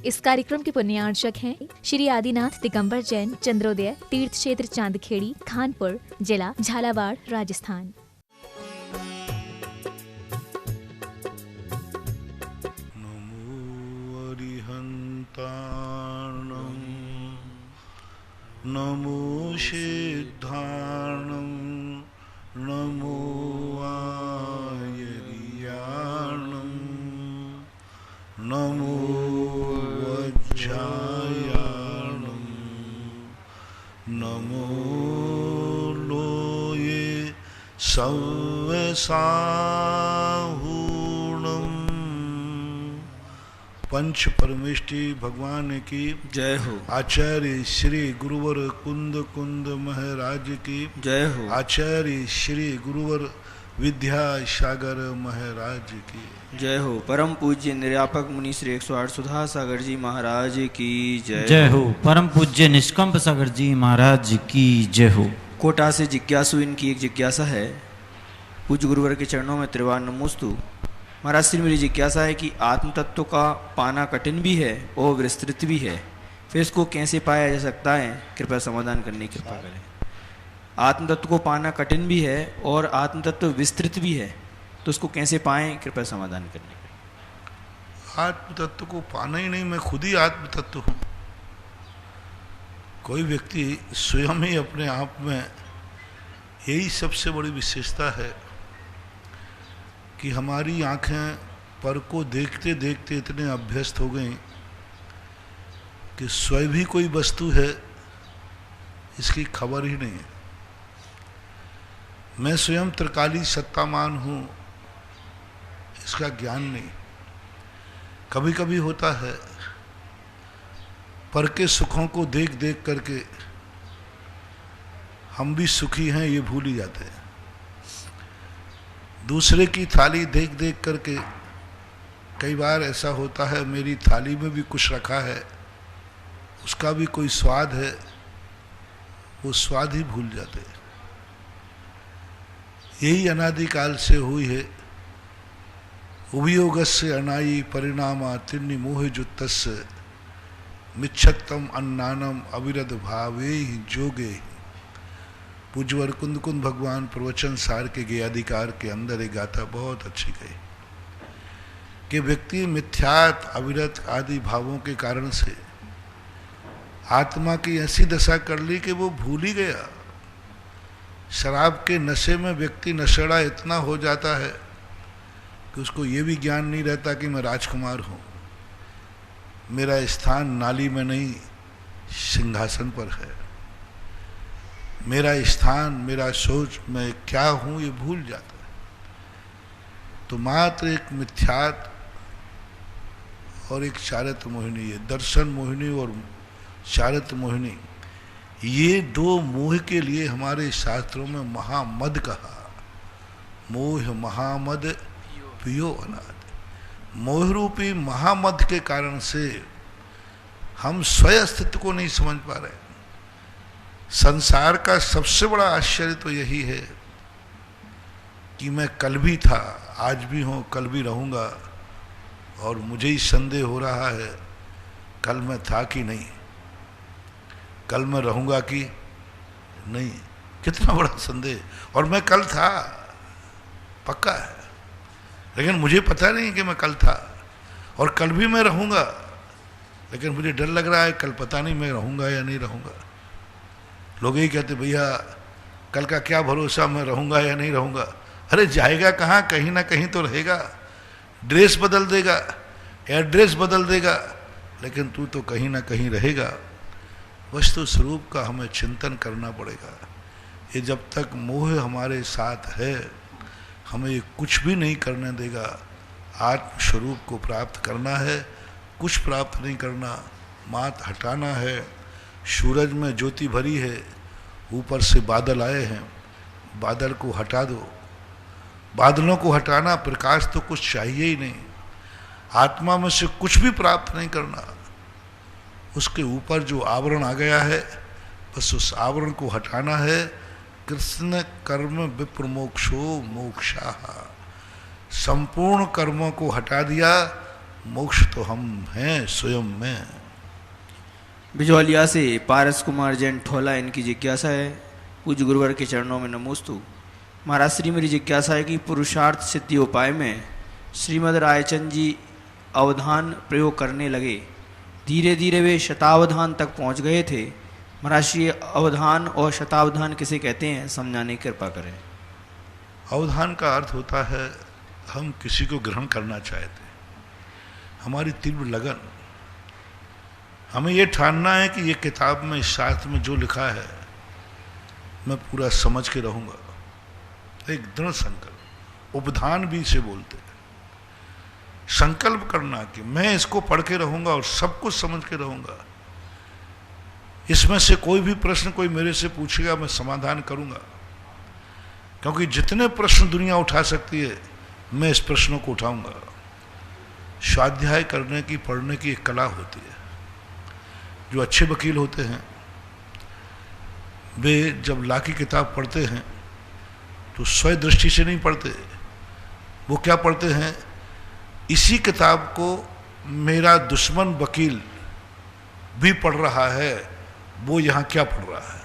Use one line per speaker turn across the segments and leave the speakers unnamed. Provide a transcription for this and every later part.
इस कार्यक्रम के पुण्यार्चक हैं श्री आदिनाथ दिगंबर जैन चंद्रोदय तीर्थ क्षेत्र चांदखेड़ी खानपुर जिला झालावाड़ राजस्थान।
नमो सिद्धाणं नमो आयर्याणं नमो वज्रायाणं नमो लोये सव्यसाहूणं। पंच परमेष्टि भगवान की
जय हो।
आचार्य श्री गुरुवर कुंद कुंद महाराज की
जय हो।
आचार्य श्री गुरुवर विद्यासागर महाराज की
जय हो। परम पूज्य निर्यापक मुनि श्री 108 सुधा सागर जी महाराज की जय।
जय हो। परम पूज्य निष्कंप सागर जी महाराज की जय हो।
कोटा से जिज्ञासु इनकी एक जिज्ञासा है। पूज्य गुरुवर के चरणों में त्रिवार नमोस्तु। महाराज श्री मेरी जिज्ञासा है कि आत्म तत्व का पाना कठिन भी है और विस्तृत भी है, फिर इसको कैसे पाया जा सकता है? कृपया समाधान करने की कृपा करें। आत्म तत्व को पाना कठिन भी है और आत्म तत्व विस्तृत भी है, तो उसको कैसे पाएं? कृपया समाधान करने की।
आत्म तत्व को पाना ही नहीं, मैं खुद ही आत्म तत्व हूँ। कोई व्यक्ति स्वयं ही अपने आप में, यही सबसे बड़ी विशेषता है कि हमारी आंखें पर को देखते देखते इतने अभ्यस्त हो गई कि स्वयं भी कोई वस्तु है इसकी खबर ही नहीं है। मैं स्वयं त्रिकाली सत्तामान हूँ इसका ज्ञान नहीं। कभी कभी होता है पर के सुखों को देख देख करके हम भी सुखी हैं ये भूल ही जाते हैं। दूसरे की थाली देख देख करके कई बार ऐसा होता है मेरी थाली में भी कुछ रखा है, उसका भी कोई स्वाद है, वो स्वाद ही भूल जाते हैं। यही अनादिकाल से हुई है। उभियोगस्य अनायि परिणामा तिन्नि मोहजुत्तस्य मिच्छत्तम अन्नानम अविरद भावे जोगे। पूज्यवर कुंद कुंद भगवान प्रवचन सार के गेयाधिकार के अंदर एक गाथा बहुत अच्छी कही कि व्यक्ति मिथ्यात अविरत आदि भावों के कारण से आत्मा की ऐसी दशा कर ली कि वो भूल ही गया। शराब के नशे में व्यक्ति नशेड़ा इतना हो जाता है कि उसको ये भी ज्ञान नहीं रहता कि मैं राजकुमार हूँ, मेरा स्थान नाली में नहीं सिंहासन पर है, मेरा स्थान मेरा सोच मैं क्या हूँ ये भूल जाता है। तो मात्र एक मिथ्यात और एक चारित्र मोहिनी है, दर्शन मोहिनी और चारित्र मोहिनी, ये दो मोह के लिए हमारे शास्त्रों में महामद कहा। मोह महामद पियो अनाद। मोह रूपी महामद के कारण से हम स्वयं अस्तित्व को नहीं समझ पा रहे। संसार का सबसे बड़ा आश्चर्य तो यही है कि मैं कल भी था, आज भी हूँ, कल भी रहूँगा, और मुझे ही संदेह हो रहा है कल मैं था कि नहीं, कल मैं रहूँगा कि नहीं। कितना बड़ा संदेह। और मैं कल था पक्का है, लेकिन मुझे पता नहीं कि मैं कल था, और कल भी मैं रहूँगा, लेकिन मुझे डर लग रहा है कल पता नहीं मैं रहूँगा या नहीं रहूँगा। लोग यही कहते भैया कल का क्या भरोसा, मैं रहूँगा या नहीं रहूँगा। अरे जाएगा कहाँ, कहीं ना कहीं तो रहेगा। ड्रेस बदल देगा, एड्रेस बदल देगा, लेकिन तू तो कहीं ना कहीं रहेगा। वस्तु स्वरूप का हमें चिंतन करना पड़ेगा। ये जब तक मोह हमारे साथ है हमें ये कुछ भी नहीं करने देगा। आत्म स्वरूप को प्राप्त करना है, कुछ प्राप्त नहीं करना, मात हटाना है। सूरज में ज्योति भरी है, ऊपर से बादल आए हैं, बादल को हटा दो। बादलों को हटाना, प्रकाश तो कुछ चाहिए ही नहीं। आत्मा में से कुछ भी प्राप्त नहीं करना, उसके ऊपर जो आवरण आ गया है बस उस आवरण को हटाना है। कृष्ण कर्म विप्रमोक्षो मोक्षाः। संपूर्ण कर्मों को हटा दिया मोक्ष तो हम हैं स्वयं में।
बिजौलिया से पारस कुमार जैन ठोला इनकी जिज्ञासा है। पूज्य गुरुवर के चरणों में नमोस्तु। महाराज श्री, मेरी जिज्ञासा है कि पुरुषार्थ सिद्धि उपाय में श्रीमद् रायचंद जी अवधान प्रयोग करने लगे, धीरे धीरे वे शतावधान तक पहुंच गए थे। महाराज श्री, अवधान और शतावधान किसे कहते हैं, समझाने की कृपा करें।
अवधान का अर्थ होता है हम किसी को ग्रहण करना चाहते, हमारी तीव्र लगन, हमें ये ठानना है कि ये किताब में, इस शास्त्र में जो लिखा है मैं पूरा समझ के रहूंगा। एक दृढ़ संकल्प, उपधान भी इसे बोलते हैं। संकल्प करना कि मैं इसको पढ़ के रहूंगा और सब कुछ समझ के रहूंगा। इसमें से कोई भी प्रश्न कोई मेरे से पूछेगा मैं समाधान करूंगा, क्योंकि जितने प्रश्न दुनिया उठा सकती है मैं इस प्रश्नों को उठाऊंगा। स्वाध्याय करने की, पढ़ने की एक कला होती है। जो अच्छे वकील होते हैं वे जब ला की किताब पढ़ते हैं तो स्वयं दृष्टि से नहीं पढ़ते, वो क्या पढ़ते हैं, इसी किताब को मेरा दुश्मन वकील भी पढ़ रहा है, वो यहाँ क्या पढ़ रहा है।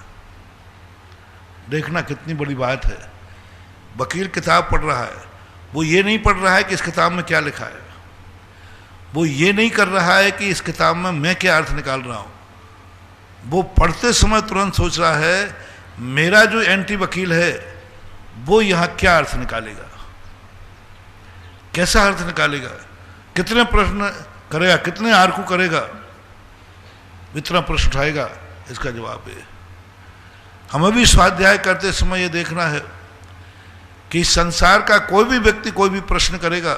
देखना कितनी बड़ी बात है। वकील किताब पढ़ रहा है, वो ये नहीं पढ़ रहा है कि इस किताब में क्या लिखा है, वो ये नहीं कर रहा है कि इस किताब में मैं क्या अर्थ निकाल रहा हूँ। वो पढ़ते समय तुरंत सोच रहा है मेरा जो एंटी वकील है वो यहाँ क्या अर्थ निकालेगा, कैसा अर्थ निकालेगा, कितने प्रश्न करेगा, कितने आर्कू करेगा, इतना प्रश्न उठाएगा, इसका जवाब है। हमें भी स्वाध्याय करते समय ये देखना है कि संसार का कोई भी व्यक्ति कोई भी प्रश्न करेगा,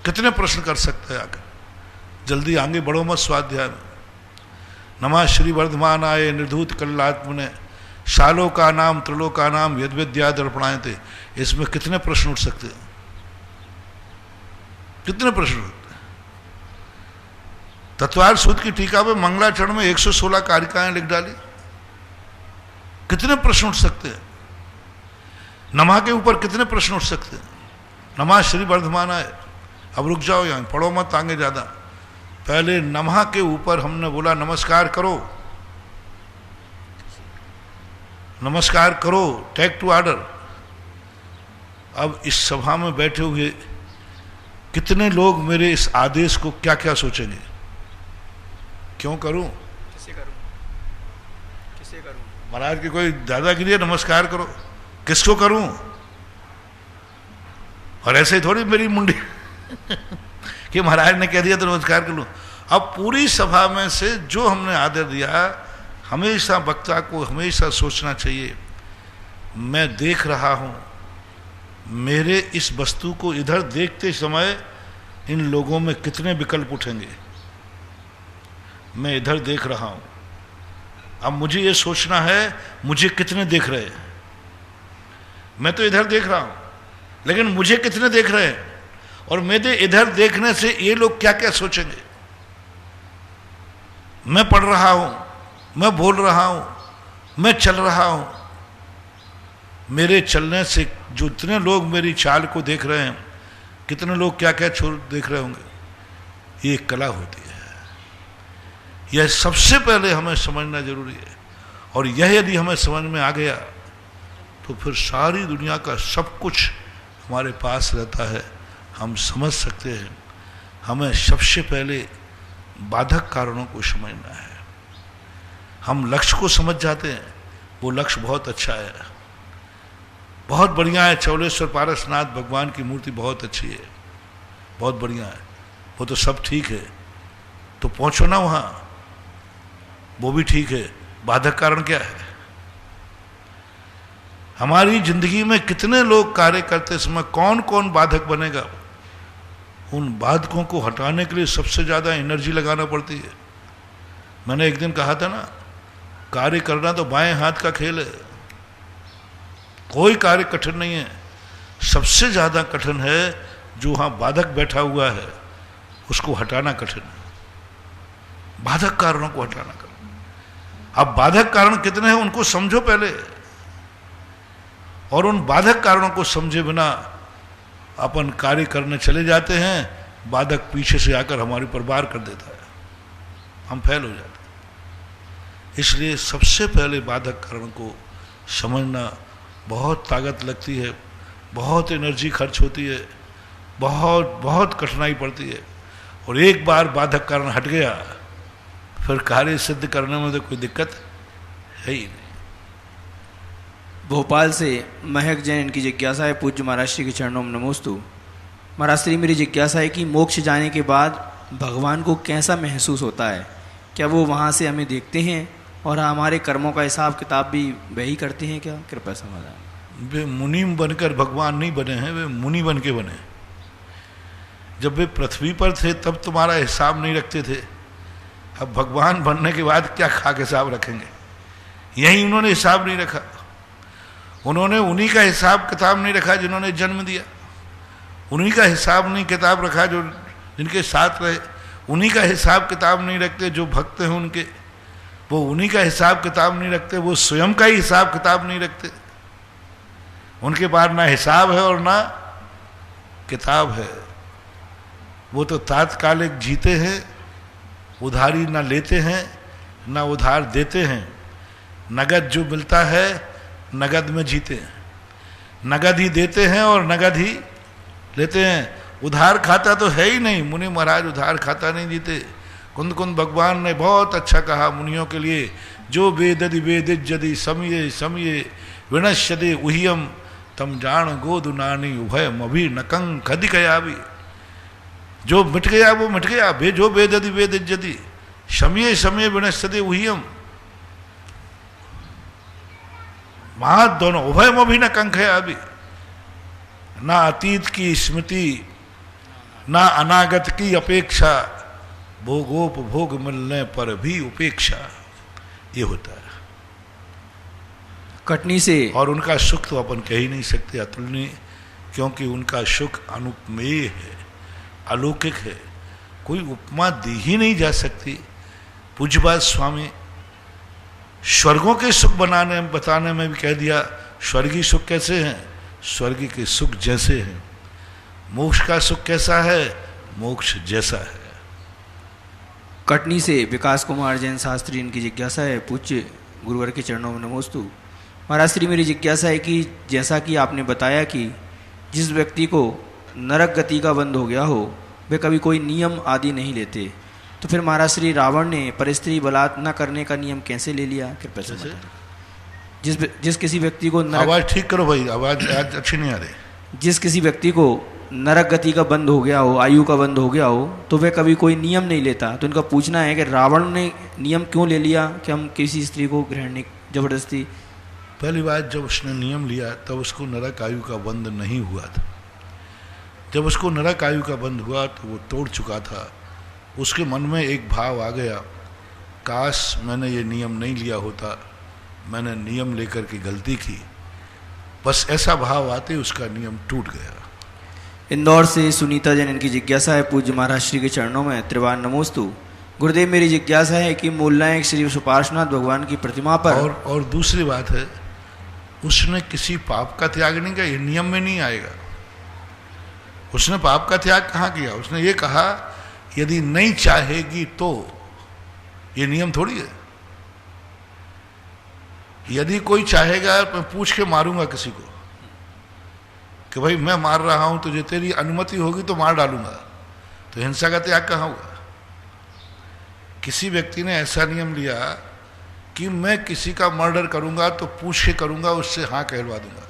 कितने प्रश्न कर सकते हैं आकर। जल्दी आगे बढ़ो मत स्वाध्याय में। नमः श्री वर्धमानाय निर्धूत कल्लात्मने शालों का नाम त्रिलोक का नाम यद विद्या दर्पणाए थे। इसमें कितने प्रश्न उठ सकते हैं, कितने प्रश्न उठते हैं। तत्वार सूत्र की टीका में मंगलाचरण में 116 कारिकाएं लिख डाली, कितने प्रश्न उठ सकते हैं। नमा के ऊपर कितने प्रश्न उठ सकते हैं। नमा श्री वर्धमानाय, अब रुक जाओ यहाँ, पढ़ो मत आगे ज्यादा। पहले नमः के ऊपर हमने बोला नमस्कार करो, नमस्कार करो, टेक टू ऑर्डर। अब इस सभा में बैठे हुए कितने लोग मेरे इस आदेश को क्या क्या सोचेंगे, क्यों करूं,
किसे करूं, किसे करूं।
महाराज की कोई दादागिरी है, नमस्कार करो, किसको करूं। और ऐसे ही थोड़ी मेरी मुंडी कि महाराज ने कह दिया तो नमस्कार कर लूं। अब पूरी सभा में से जो हमने आदर दिया, हमेशा वक्ता को हमेशा सोचना चाहिए मैं देख रहा हूं, मेरे इस वस्तु को इधर देखते समय इन लोगों में कितने विकल्प उठेंगे, मैं इधर देख रहा हूं। अब मुझे ये सोचना है मुझे कितने देख रहे हैं। मैं तो इधर देख रहा हूं, लेकिन मुझे कितने देख रहे हैं, और मेरे इधर देखने से ये लोग क्या क्या सोचेंगे। मैं पढ़ रहा हूं, मैं बोल रहा हूं, मैं चल रहा हूं, मेरे चलने से जो इतने लोग मेरी चाल को देख रहे हैं, कितने लोग क्या क्या छोड़ देख रहे होंगे। ये एक कला होती है, यह सबसे पहले हमें समझना जरूरी है। और यह यदि हमें समझ में आ गया तो फिर सारी दुनिया का सब कुछ हमारे पास रहता है, हम समझ सकते हैं। हमें सबसे पहले बाधक कारणों को समझना है। हम लक्ष्य को समझ जाते हैं, वो लक्ष्य बहुत अच्छा है, बहुत बढ़िया है। चौलेश्वर पारसनाथ भगवान की मूर्ति बहुत अच्छी है, बहुत बढ़िया है, वो तो सब ठीक है, तो पहुंचो ना वहां, वो भी ठीक है। बाधक कारण क्या है। हमारी जिंदगी में कितने लोग कार्य करते समय कौन कौन बाधक बनेगा, उन बाधकों को हटाने के लिए सबसे ज्यादा एनर्जी लगाना पड़ती है। मैंने एक दिन कहा था ना, कार्य करना तो बाएं हाथ का खेल है, कोई कार्य कठिन नहीं है। सबसे ज्यादा कठिन है जो वहां बाधक बैठा हुआ है, उसको हटाना कठिन है। बाधक कारणों को हटाना कठिन। अब बाधक कारण कितने हैं उनको समझो पहले, और उन बाधक कारणों को समझे बिना अपन कार्य करने चले जाते हैं, बाधक पीछे से आकर हमारे ऊपर वार कर देता है, हम फेल हो जाते हैं। इसलिए सबसे पहले बाधक कारण को समझना बहुत ताकत लगती है, बहुत एनर्जी खर्च होती है, बहुत बहुत कठिनाई पड़ती है। और एक बार बाधक कारण हट गया फिर कार्य सिद्ध करने में तो कोई दिक्कत है ही नहीं।
भोपाल से महक जैन, इनकी जिज्ञासा है, पूज्य महाराज श्री के चरणों में नमोस्तु। महाराज श्री, मेरी जिज्ञासा है कि मोक्ष जाने के बाद भगवान को कैसा महसूस होता है? क्या वो वहाँ से हमें देखते हैं और हमारे कर्मों का हिसाब किताब भी वही करते हैं क्या? कृपया समाधान।
वे मुनि बनकर भगवान नहीं बने हैं, वे मुनि बन के बने। जब वे पृथ्वी पर थे तब तुम्हारा हिसाब नहीं रखते थे, अब भगवान बनने के बाद क्या खा के हिसाब रखेंगे? यही उन्होंने हिसाब नहीं रखा। उन्होंने उन्हीं का हिसाब किताब नहीं रखा जिन्होंने जन्म दिया, उन्हीं का हिसाब नहीं किताब रखा जो जिनके साथ रहे, उन्हीं का हिसाब किताब नहीं रखते जो भक्त हैं उनके, वो उन्हीं का हिसाब किताब नहीं रखते, वो स्वयं का ही हिसाब किताब नहीं रखते। उनके पास ना हिसाब है और ना किताब है। वो तो तात्कालिक जीते हैं, उधारी ना लेते हैं ना उधार देते हैं। नगद जो मिलता है नगद में जीते हैं, नगद ही देते हैं और नगद ही लेते हैं। उधार खाता तो है ही नहीं, मुनि महाराज उधार खाता नहीं जीते। कुंद कुंद भगवान ने बहुत अच्छा कहा मुनियों के लिए, जो वेददि वेदिज्यदि समये समये विनश्यदे उहियम तम जान गोदुनानी उभयम अभी नकं खदि कयावी। जो मिट गया वो मिट गया, जो वेददि वेदिज्यदि समये समये विनश्यदे उहियम, वहां दोनों उभयम अभी नकं खयावी। ना अतीत की स्मृति ना अनागत की अपेक्षा, भोगोपभोग मिलने पर भी उपेक्षा, ये होता है।
कटनी से,
और उनका सुख तो अपन कह ही नहीं सकते अतुलनीय, क्योंकि उनका सुख अनुपमेय है, अलौकिक है, कोई उपमा दी ही नहीं जा सकती। पूज्यपाद स्वामी स्वर्गों के सुख बताने में भी कह दिया, स्वर्गीय सुख कैसे हैं? स्वर्ग के सुख जैसे हैं। मोक्ष का सुख कैसा है? मोक्ष जैसा है।
कटनी से विकास कुमार जैन शास्त्री, इनकी जिज्ञासा है, पूज्य गुरुवर के चरणों में नमोस्तु। महाराज श्री, मेरी जिज्ञासा है कि जैसा कि आपने बताया कि जिस व्यक्ति को नरक गति का बंध हो गया हो वे कभी कोई नियम आदि नहीं लेते, तो फिर महाराज श्री रावण ने परस्त्री बलात् न करने का नियम कैसे ले लिया? कृपया से बताएं। जिस किसी व्यक्ति को
आवाज ठीक करो भाई, आवाज आज अच्छी नहीं आ रही।
जिस किसी व्यक्ति को नरक गति का बंद हो गया हो, आयु का बंद हो गया हो, तो वह कभी कोई नियम नहीं लेता। तो इनका पूछना है कि रावण ने नियम क्यों ले लिया कि हम किसी स्त्री को ग्रहण नहीं, जबरदस्ती?
पहली बात, जब उसने नियम लिया तब उसको नरक आयु का बंद नहीं हुआ था। जब उसको नरक आयु का बंद हुआ तो वो तोड़ चुका था। उसके मन में एक भाव आ गया, काश मैंने ये नियम नहीं लिया होता, मैंने नियम लेकर के गलती की। बस ऐसा भाव आते उसका नियम टूट गया।
इंदौर से सुनीता जैन, इनकी जिज्ञासा है, पूज्य महाराज श्री के चरणों में त्रिवान नमोस्तु। गुरुदेव, मेरी जिज्ञासा है कि मूलनायक श्री सुपार्श्वनाथ भगवान की प्रतिमा पर
और दूसरी बात है, उसने किसी पाप का त्याग नहीं किया, ये नियम में नहीं आएगा। उसने पाप का त्याग कहाँ किया? उसने ये कहा यदि नहीं चाहेगी तो, ये नियम थोड़ी है। यदि कोई चाहेगा मैं पूछ के मारूंगा किसी को कि भाई मैं मार रहा हूं, तुझे तेरी अनुमति होगी तो मार डालूंगा, तो हिंसा का त्याग कहाँ हुआ? किसी व्यक्ति ने ऐसा नियम लिया कि मैं किसी का मर्डर करूंगा तो पूछ के करूंगा, उससे हाँ कहलवा दूंगा।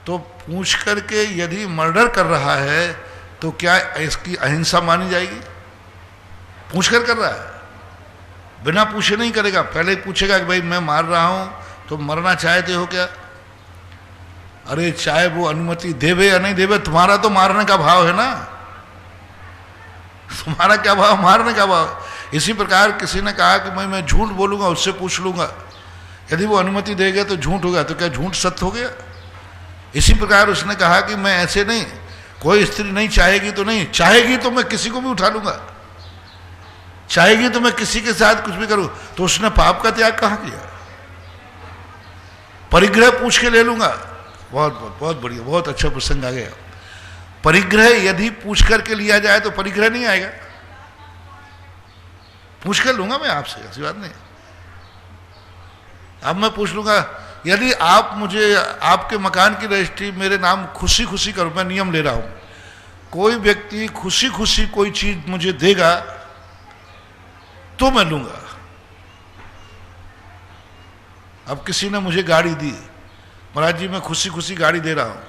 तो पूछ करके यदि मर्डर कर रहा है तो क्या इसकी अहिंसा मानी जाएगी? पूछ कर रहा है, बिना पूछे नहीं करेगा। पहले पूछेगा कि भाई मैं मार रहा हूं तो मरना चाहते हो क्या? अरे चाहे वो अनुमति देवे या नहीं देवे, तुम्हारा तो मारने का भाव है ना। तुम्हारा क्या भाव? मारने का भाव। इसी प्रकार किसी ने कहा कि मैं झूठ बोलूंगा, उससे पूछ लूंगा, यदि वो अनुमति देगा तो झूठ होगा, तो क्या झूठ सत्य हो गया? इसी प्रकार उसने कहा कि मैं ऐसे नहीं, कोई स्त्री नहीं चाहेगी तो नहीं, चाहेगी तो मैं किसी को भी उठा लूंगा, चाहेगी तो मैं किसी के साथ कुछ भी करूं। तो उसने पाप का त्याग कहां किया? परिग्रह पूछ के ले लूंगा। बहुत बहुत बहुत बढ़िया, बहुत अच्छा प्रसंग आ गया। परिग्रह यदि पूछ करके लिया जाए तो परिग्रह नहीं आएगा। पूछ कर लूंगा मैं आपसे, ऐसी बात नहीं। अब मैं पूछ लूंगा, यदि आप मुझे आपके मकान की रजिस्ट्री मेरे नाम खुशी खुशी करो, मैं नियम ले रहा हूं, कोई व्यक्ति खुशी खुशी कोई चीज मुझे देगा तो मैं लूंगा। अब किसी ने मुझे गाड़ी दी, महाराज जी मैं खुशी खुशी गाड़ी दे रहा हूं,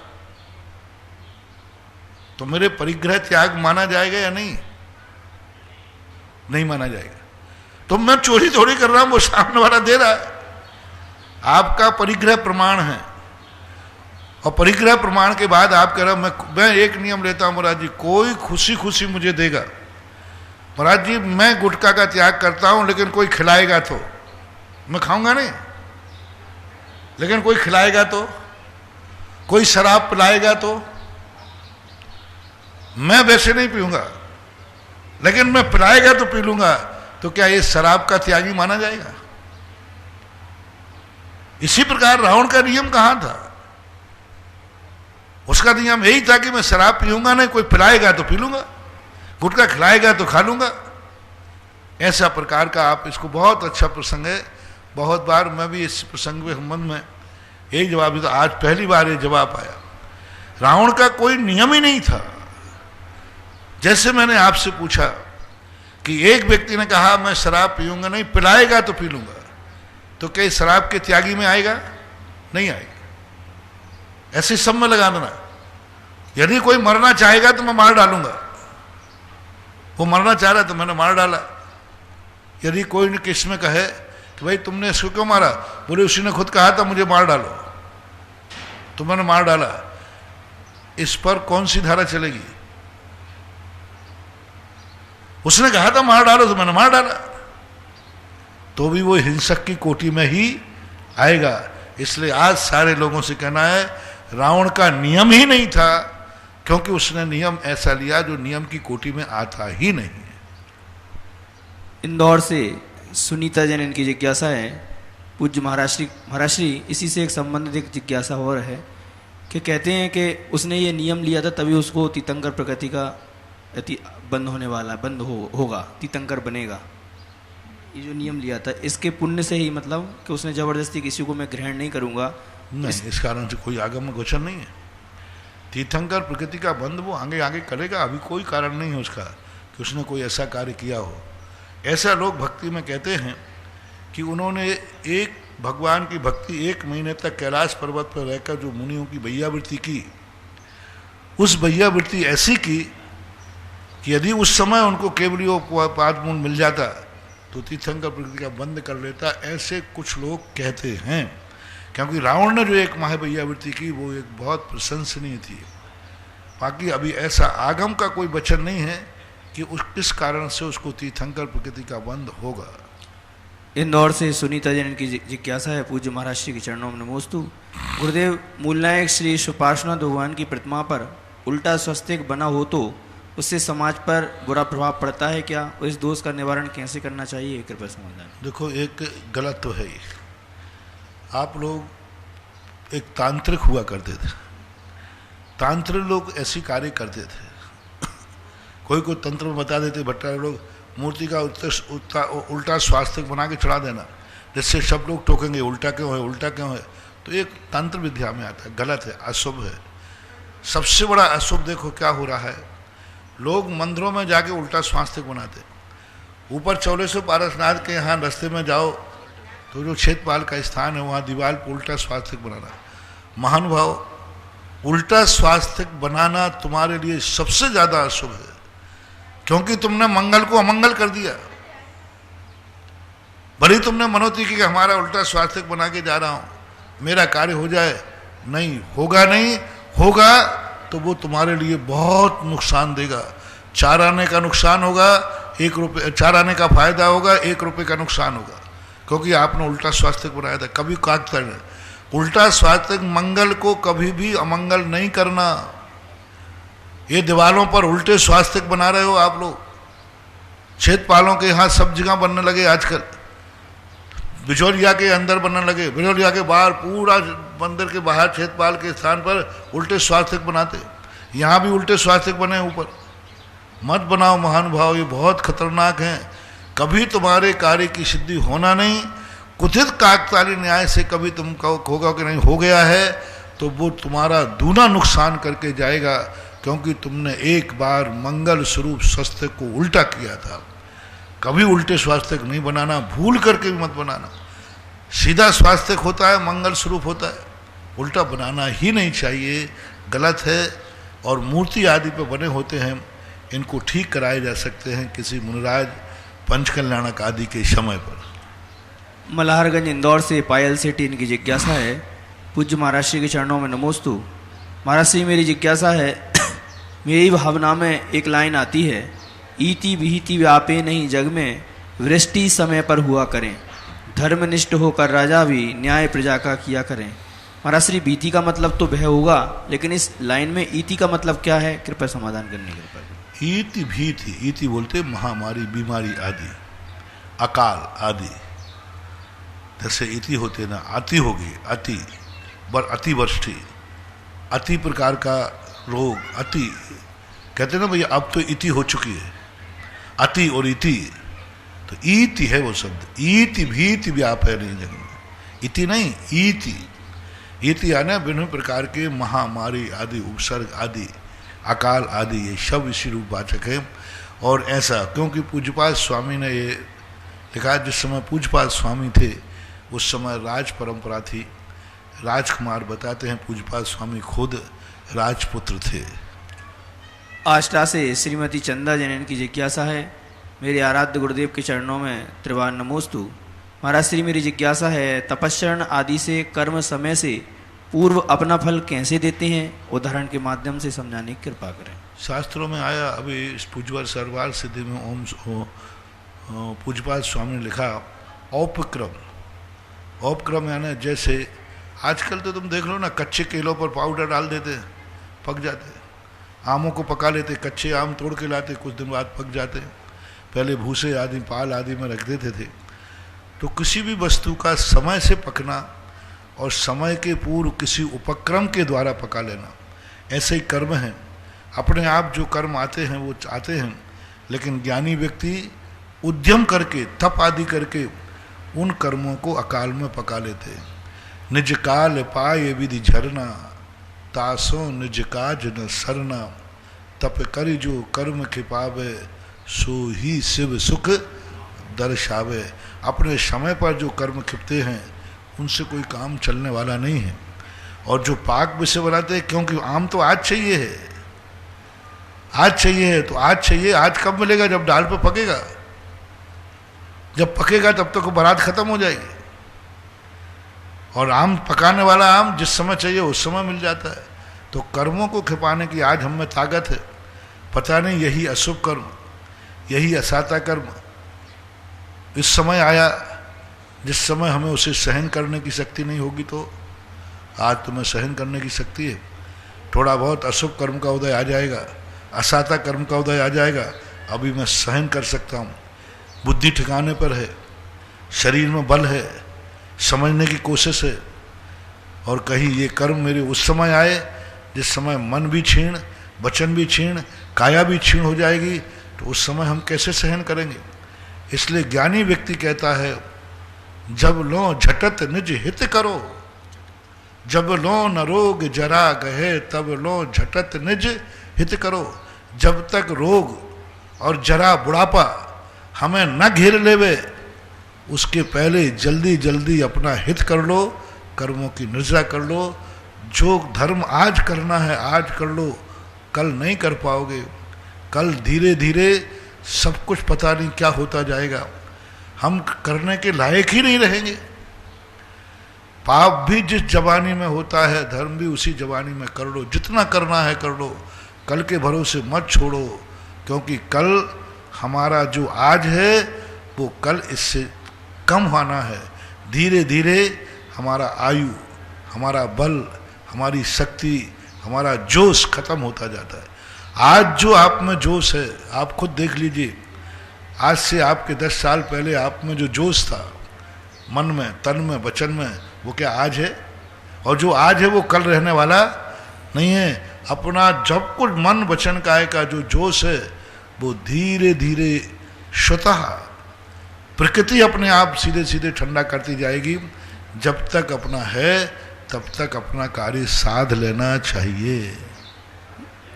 तो मेरे परिग्रह त्याग माना जाएगा या नहीं? नहीं माना जाएगा। तो मैं चोरी थोड़ी कर रहा हूं, वो सामने वाला दे रहा है। आपका परिग्रह प्रमाण है, और परिग्रह प्रमाण के बाद आप कह रहे हो मैं एक नियम लेता हूं महाराज जी, कोई खुशी खुशी मुझे देगा, महाराज जी मैं गुटखा का त्याग करता हूं, लेकिन कोई खिलाएगा तो मैं खाऊंगा नहीं, लेकिन कोई खिलाएगा तो, कोई शराब पिलाएगा तो मैं वैसे नहीं पीऊंगा, लेकिन मैं पिलाएगा तो पी लूंगा, तो क्या ये शराब का त्यागी माना जाएगा? इसी प्रकार रावण का नियम कहां था? उसका नियम यही था कि मैं शराब पीऊंगा नहीं, कोई पिलाएगा तो पी लूंगा, गुटखा खिलाएगा तो खा लूंगा। ऐसा प्रकार का आप इसको, बहुत अच्छा प्रसंग है, बहुत बार मैं भी इस प्रसंग के संबंध में यही जवाब दिया, आज पहली बार ये जवाब आया। रावण का कोई नियम ही नहीं था। जैसे मैंने आपसे पूछा कि एक व्यक्ति ने कहा मैं शराब पीऊंगा नहीं, पिलाएगा तो पी लूंगा, तो क्या शराब के त्यागी में आएगा? नहीं आएगा। ऐसे सब में लगा देना, यदि कोई मरना चाहेगा तो मैं मार डालूंगा, वो मरना चाह रहा तो मैंने मार डाला। यदि कोई ने किस में कहे कि भाई तुमने इसको क्यों मारा, बोले उसी ने खुद कहा था मुझे मार डालो, तो मैंने मार डाला, इस पर कौन सी धारा चलेगी? उसने कहा था मार डालो तो मैंने मार डाला, तो भी वो हिंसक की कोटि में ही आएगा। इसलिए आज सारे लोगों से कहना है रावण का नियम ही नहीं था, क्योंकि उसने नियम ऐसा लिया जो नियम की कोटि में आता ही नहीं है।
इंदौर से सुनीता जैन इनकी जिज्ञासा है, पूज्य महाराष्ट्री इसी से एक संबंधित एक जिज्ञासा और है कि कहते हैं कि उसने ये नियम लिया था तभी उसको तीर्थंकर प्रकृति का बंद होने वाला, होगा, तीर्थंकर बनेगा। ये जो नियम लिया था इसके पुण्य से ही, मतलब कि उसने जबरदस्ती किसी को मैं ग्रहण नहीं करूंगा,
नहीं, इस कारण से कोई आगम गोचर नहीं है। तीर्थंकर प्रकृति का बंद वो आगे आगे करेगा, अभी कोई कारण नहीं है उसका कि उसने कोई ऐसा कार्य किया हो। ऐसा लोग भक्ति में कहते हैं कि उन्होंने एक भगवान की भक्ति 1 महीने तक कैलाश पर्वत पर रहकर जो मुनियों की भैयावृत्ति की, उस भैयावृत्ति ऐसी की कि यदि उस समय उनको केवलियो पादमूल मिल जाता तो तीर्थंकर प्रकृति का बंद कर लेता। ऐसे कुछ लोग कहते हैं, क्योंकि रावण ने जो एक महाभैयावृत्ति की वो एक बहुत प्रशंसनीय थी। बाकी अभी ऐसा आगम का कोई वचन नहीं है कि उस किस कारण से उसको तीर्थंकर प्रकृति का बंद होगा।
इंदौर से सुनीता जैन की जिज्ञासा है, पूज्य महाराष्ट्र के चरणों में नमोस्तु। गुरुदेव, मूलनायक श्री सुपार्श्वनाथ भगवान की प्रतिमा पर उल्टा स्वस्तिक बना हो तो उससे समाज पर बुरा प्रभाव पड़ता है क्या? और इस दोष का निवारण कैसे करना चाहिए, कृपया समाधान।
देखो, एक गलत तो है ही। आप लोग एक तांत्रिक हुआ करते थे, तांत्रिक लोग ऐसी कार्य करते थे। कोई कोई तंत्र में बता देते भट्टारे लोग, मूर्ति का उल्टा स्वास्थ्य बना के चढ़ा देना, जिससे सब लोग टोकेंगे उल्टा क्यों है, उल्टा क्यों है। तो एक तंत्र विद्या में आता है, गलत है, अशुभ है। सबसे बड़ा अशुभ देखो क्या हो रहा है, लोग मंदिरों में जाके उल्टा स्वास्थ्य बनाते। ऊपर चौलेश्वर पारसनाथ के यहाँ रास्ते में जाओ तो जो क्षेत्रपाल का स्थान है वहाँ दीवार पर उल्टा स्वास्थ्य बनाना। महानुभाव, उल्टा स्वास्थ्य बनाना तुम्हारे लिए सबसे ज़्यादा अशुभ है, क्योंकि तुमने मंगल को अमंगल कर दिया। भले तुमने मनोती की कि हमारा उल्टा स्वास्थ्य बना के जा रहा हूँ, मेरा कार्य हो जाए, नहीं होगा, नहीं होगा तो वो तुम्हारे लिए बहुत नुकसान देगा। 4 आने का नुकसान होगा, 1 रुपये, 4 आने का फायदा होगा, 1 रुपये का नुकसान होगा, क्योंकि आपने उल्टा स्वास्थ्य बनाया था। कभी काट करना उल्टा स्वास्थ्य, मंगल को कभी भी अमंगल नहीं करना। ये दीवारों पर उल्टे स्वास्थ्य बना रहे हो आप लोग। क्षेत्रपालों के यहाँ सब जगह बनने लगे आजकल, बिचौलिया के अंदर बनने लगे, बिचौलिया के बाहर, पूरा मंदिर के बाहर क्षेत्रपाल के स्थान पर उल्टे स्वास्थ्य बनाते। यहाँ भी उल्टे स्वास्तिक बने ऊपर। मत बनाओ महानुभाव, ये बहुत खतरनाक हैं। कभी तुम्हारे कार्य की सिद्धि होना नहीं, कुथित काकताली न्याय से कभी तुम होगा कि नहीं हो गया है तो वो तुम्हारा दूना नुकसान करके जाएगा, क्योंकि तुमने एक बार मंगल स्वरूप स्वास्तिक को उल्टा किया था। कभी उल्टे स्वास्तिक नहीं बनाना, भूल करके भी मत बनाना। सीधा स्वास्तिक होता है, मंगल स्वरूप होता है, उल्टा बनाना ही नहीं चाहिए, गलत है। और मूर्ति आदि पे बने होते हैं, इनको ठीक कराए जा सकते हैं किसी मुनिराज पंचकल्याणक आदि के समय पर।
मल्हारगंज इंदौर से पायल सेठी, इनकी जिज्ञासा है, पूज्य महाराज श्री के चरणों में नमोस्तु। महाराज श्री, मेरी जिज्ञासा है, मेरी भावना में एक लाइन आती है, इति विहिति व्यापे नहीं जग में, वृष्टि समय पर हुआ करें, धर्मनिष्ठ होकर राजा भी न्याय प्रजा का किया करें। महाराज श्री, बीती का मतलब तो वह होगा, लेकिन इस लाइन में इति का मतलब क्या है, कृपया समाधान करने की कृपा करें।
इति भीति, इति बोलते महामारी, बीमारी आदि, अकाल आदि। जैसे इति होते ना, अति होगी, अति अतिवृष्टि, अति प्रकार का रोग, अति कहते ना भैया, अब तो इति हो चुकी है, अति और इति, तो इति है वो शब्द। इति भीति व्याप है नहीं जगह में, इति नहीं, इति। इति यानी विभिन्न प्रकार के महामारी आदि, उपसर्ग आदि, अकाल आदि, ये शब्द इसी रूपवाचक है। और ऐसा क्योंकि पूज्यपाद स्वामी ने ये लिखा, जिस समय पूज्यपाद स्वामी थे उस समय राज परंपरा थी। राजकुमार बताते हैं पूज्यपाद स्वामी खुद राजपुत्र थे।
आष्टा से श्रीमती चंदा जैन की जिज्ञासा है, मेरे आराध्य गुरुदेव के चरणों में त्रिवार नमोस्तु। महाराज श्री, मेरी जिज्ञासा है, तपस्या आदि से कर्म समय से पूर्व अपना फल कैसे देते हैं, उदाहरण के माध्यम से समझाने की कृपा करें।
शास्त्रों में आया, अभी इस पूज्यवर सरवार सिद्धि में ओम पूज्यपाद स्वामी ने लिखा, औपक्रम। औपक्रम यानी जैसे आजकल तो तुम देख लो ना, कच्चे केलों पर पाउडर डाल देते हैं, पक जाते हैं। आमों को पका लेते, कच्चे आम तोड़ के लाते, कुछ दिन बाद पक जाते हैं। पहले भूसे आदि, पाल आदि में रख देते थे। तो किसी भी वस्तु का समय से पकना और समय के पूर्व किसी उपक्रम के द्वारा पका लेना, ऐसे ही कर्म हैं। अपने आप जो कर्म आते हैं वो आते हैं, लेकिन ज्ञानी व्यक्ति उद्यम करके, तप आदि करके उन कर्मों को अकाल में पका लेते हैं। निज काल पाए विधि झरना, तासो निज काज न सरना, तप करि जो कर्म के पावे, सो ही शिव सुख दर्शावे। अपने समय पर जो कर्म खिपते हैं उनसे कोई काम चलने वाला नहीं है। और जो पाक विषय बनाते हैं, क्योंकि आम तो आज चाहिए है, आज चाहिए है, तो आज चाहिए, आज कब मिलेगा, जब डाल पे पकेगा। जब पकेगा तब तक बारात खत्म हो जाएगी। और आम पकाने वाला आम जिस समय चाहिए उस समय मिल जाता है। तो कर्मों को खिपाने की आज हम में ताकत है। पता नहीं यही अशुभ कर्म, यही असाता कर्म इस समय आया, जिस समय हमें उसे सहन करने की शक्ति नहीं होगी। तो आज तुम्हें सहन करने की शक्ति है। थोड़ा बहुत अशुभ कर्म का उदय आ जाएगा, असाता कर्म का उदय आ जाएगा, अभी मैं सहन कर सकता हूँ। बुद्धि ठिकाने पर है, शरीर में बल है, समझने की कोशिश है। और कहीं ये कर्म मेरे उस समय आए जिस समय मन भी क्षीण, वचन भी क्षीण, काया भी क्षीण हो जाएगी, तो उस समय हम कैसे सहन करेंगे। इसलिए ज्ञानी व्यक्ति कहता है, जब लो झटत निज हित करो, जब लो न रोग जरा गहे, तब लो झटत निज हित करो। जब तक रोग और जरा, बुढ़ापा हमें न घेर लेवे, उसके पहले जल्दी जल्दी अपना हित कर लो, कर्मों की निर्जरा कर लो। जो धर्म आज करना है आज कर लो, कल नहीं कर पाओगे। कल धीरे धीरे सब कुछ पता नहीं क्या होता जाएगा, हम करने के लायक ही नहीं रहेंगे। पाप भी जिस जवानी में होता है, धर्म भी उसी जवानी में कर लो। जितना करना है कर लो, कल के भरोसे मत छोड़ो, क्योंकि कल हमारा जो आज है वो कल इससे कम होना है। धीरे धीरे हमारा आयु, हमारा बल, हमारी शक्ति, हमारा जोश खत्म होता जाता है। आज जो आप में जोश है, आप खुद देख लीजिए, आज से आपके 10 साल पहले आप में जो जोश था, मन में, तन में, वचन में, वो क्या आज है? और जो आज है वो कल रहने वाला नहीं है। अपना जब कुछ मन वचन काया का जो जोश है वो धीरे धीरे स्वतः प्रकृति अपने आप सीधे सीधे ठंडा करती जाएगी। जब तक अपना है तब तक अपना कार्य साध लेना चाहिए।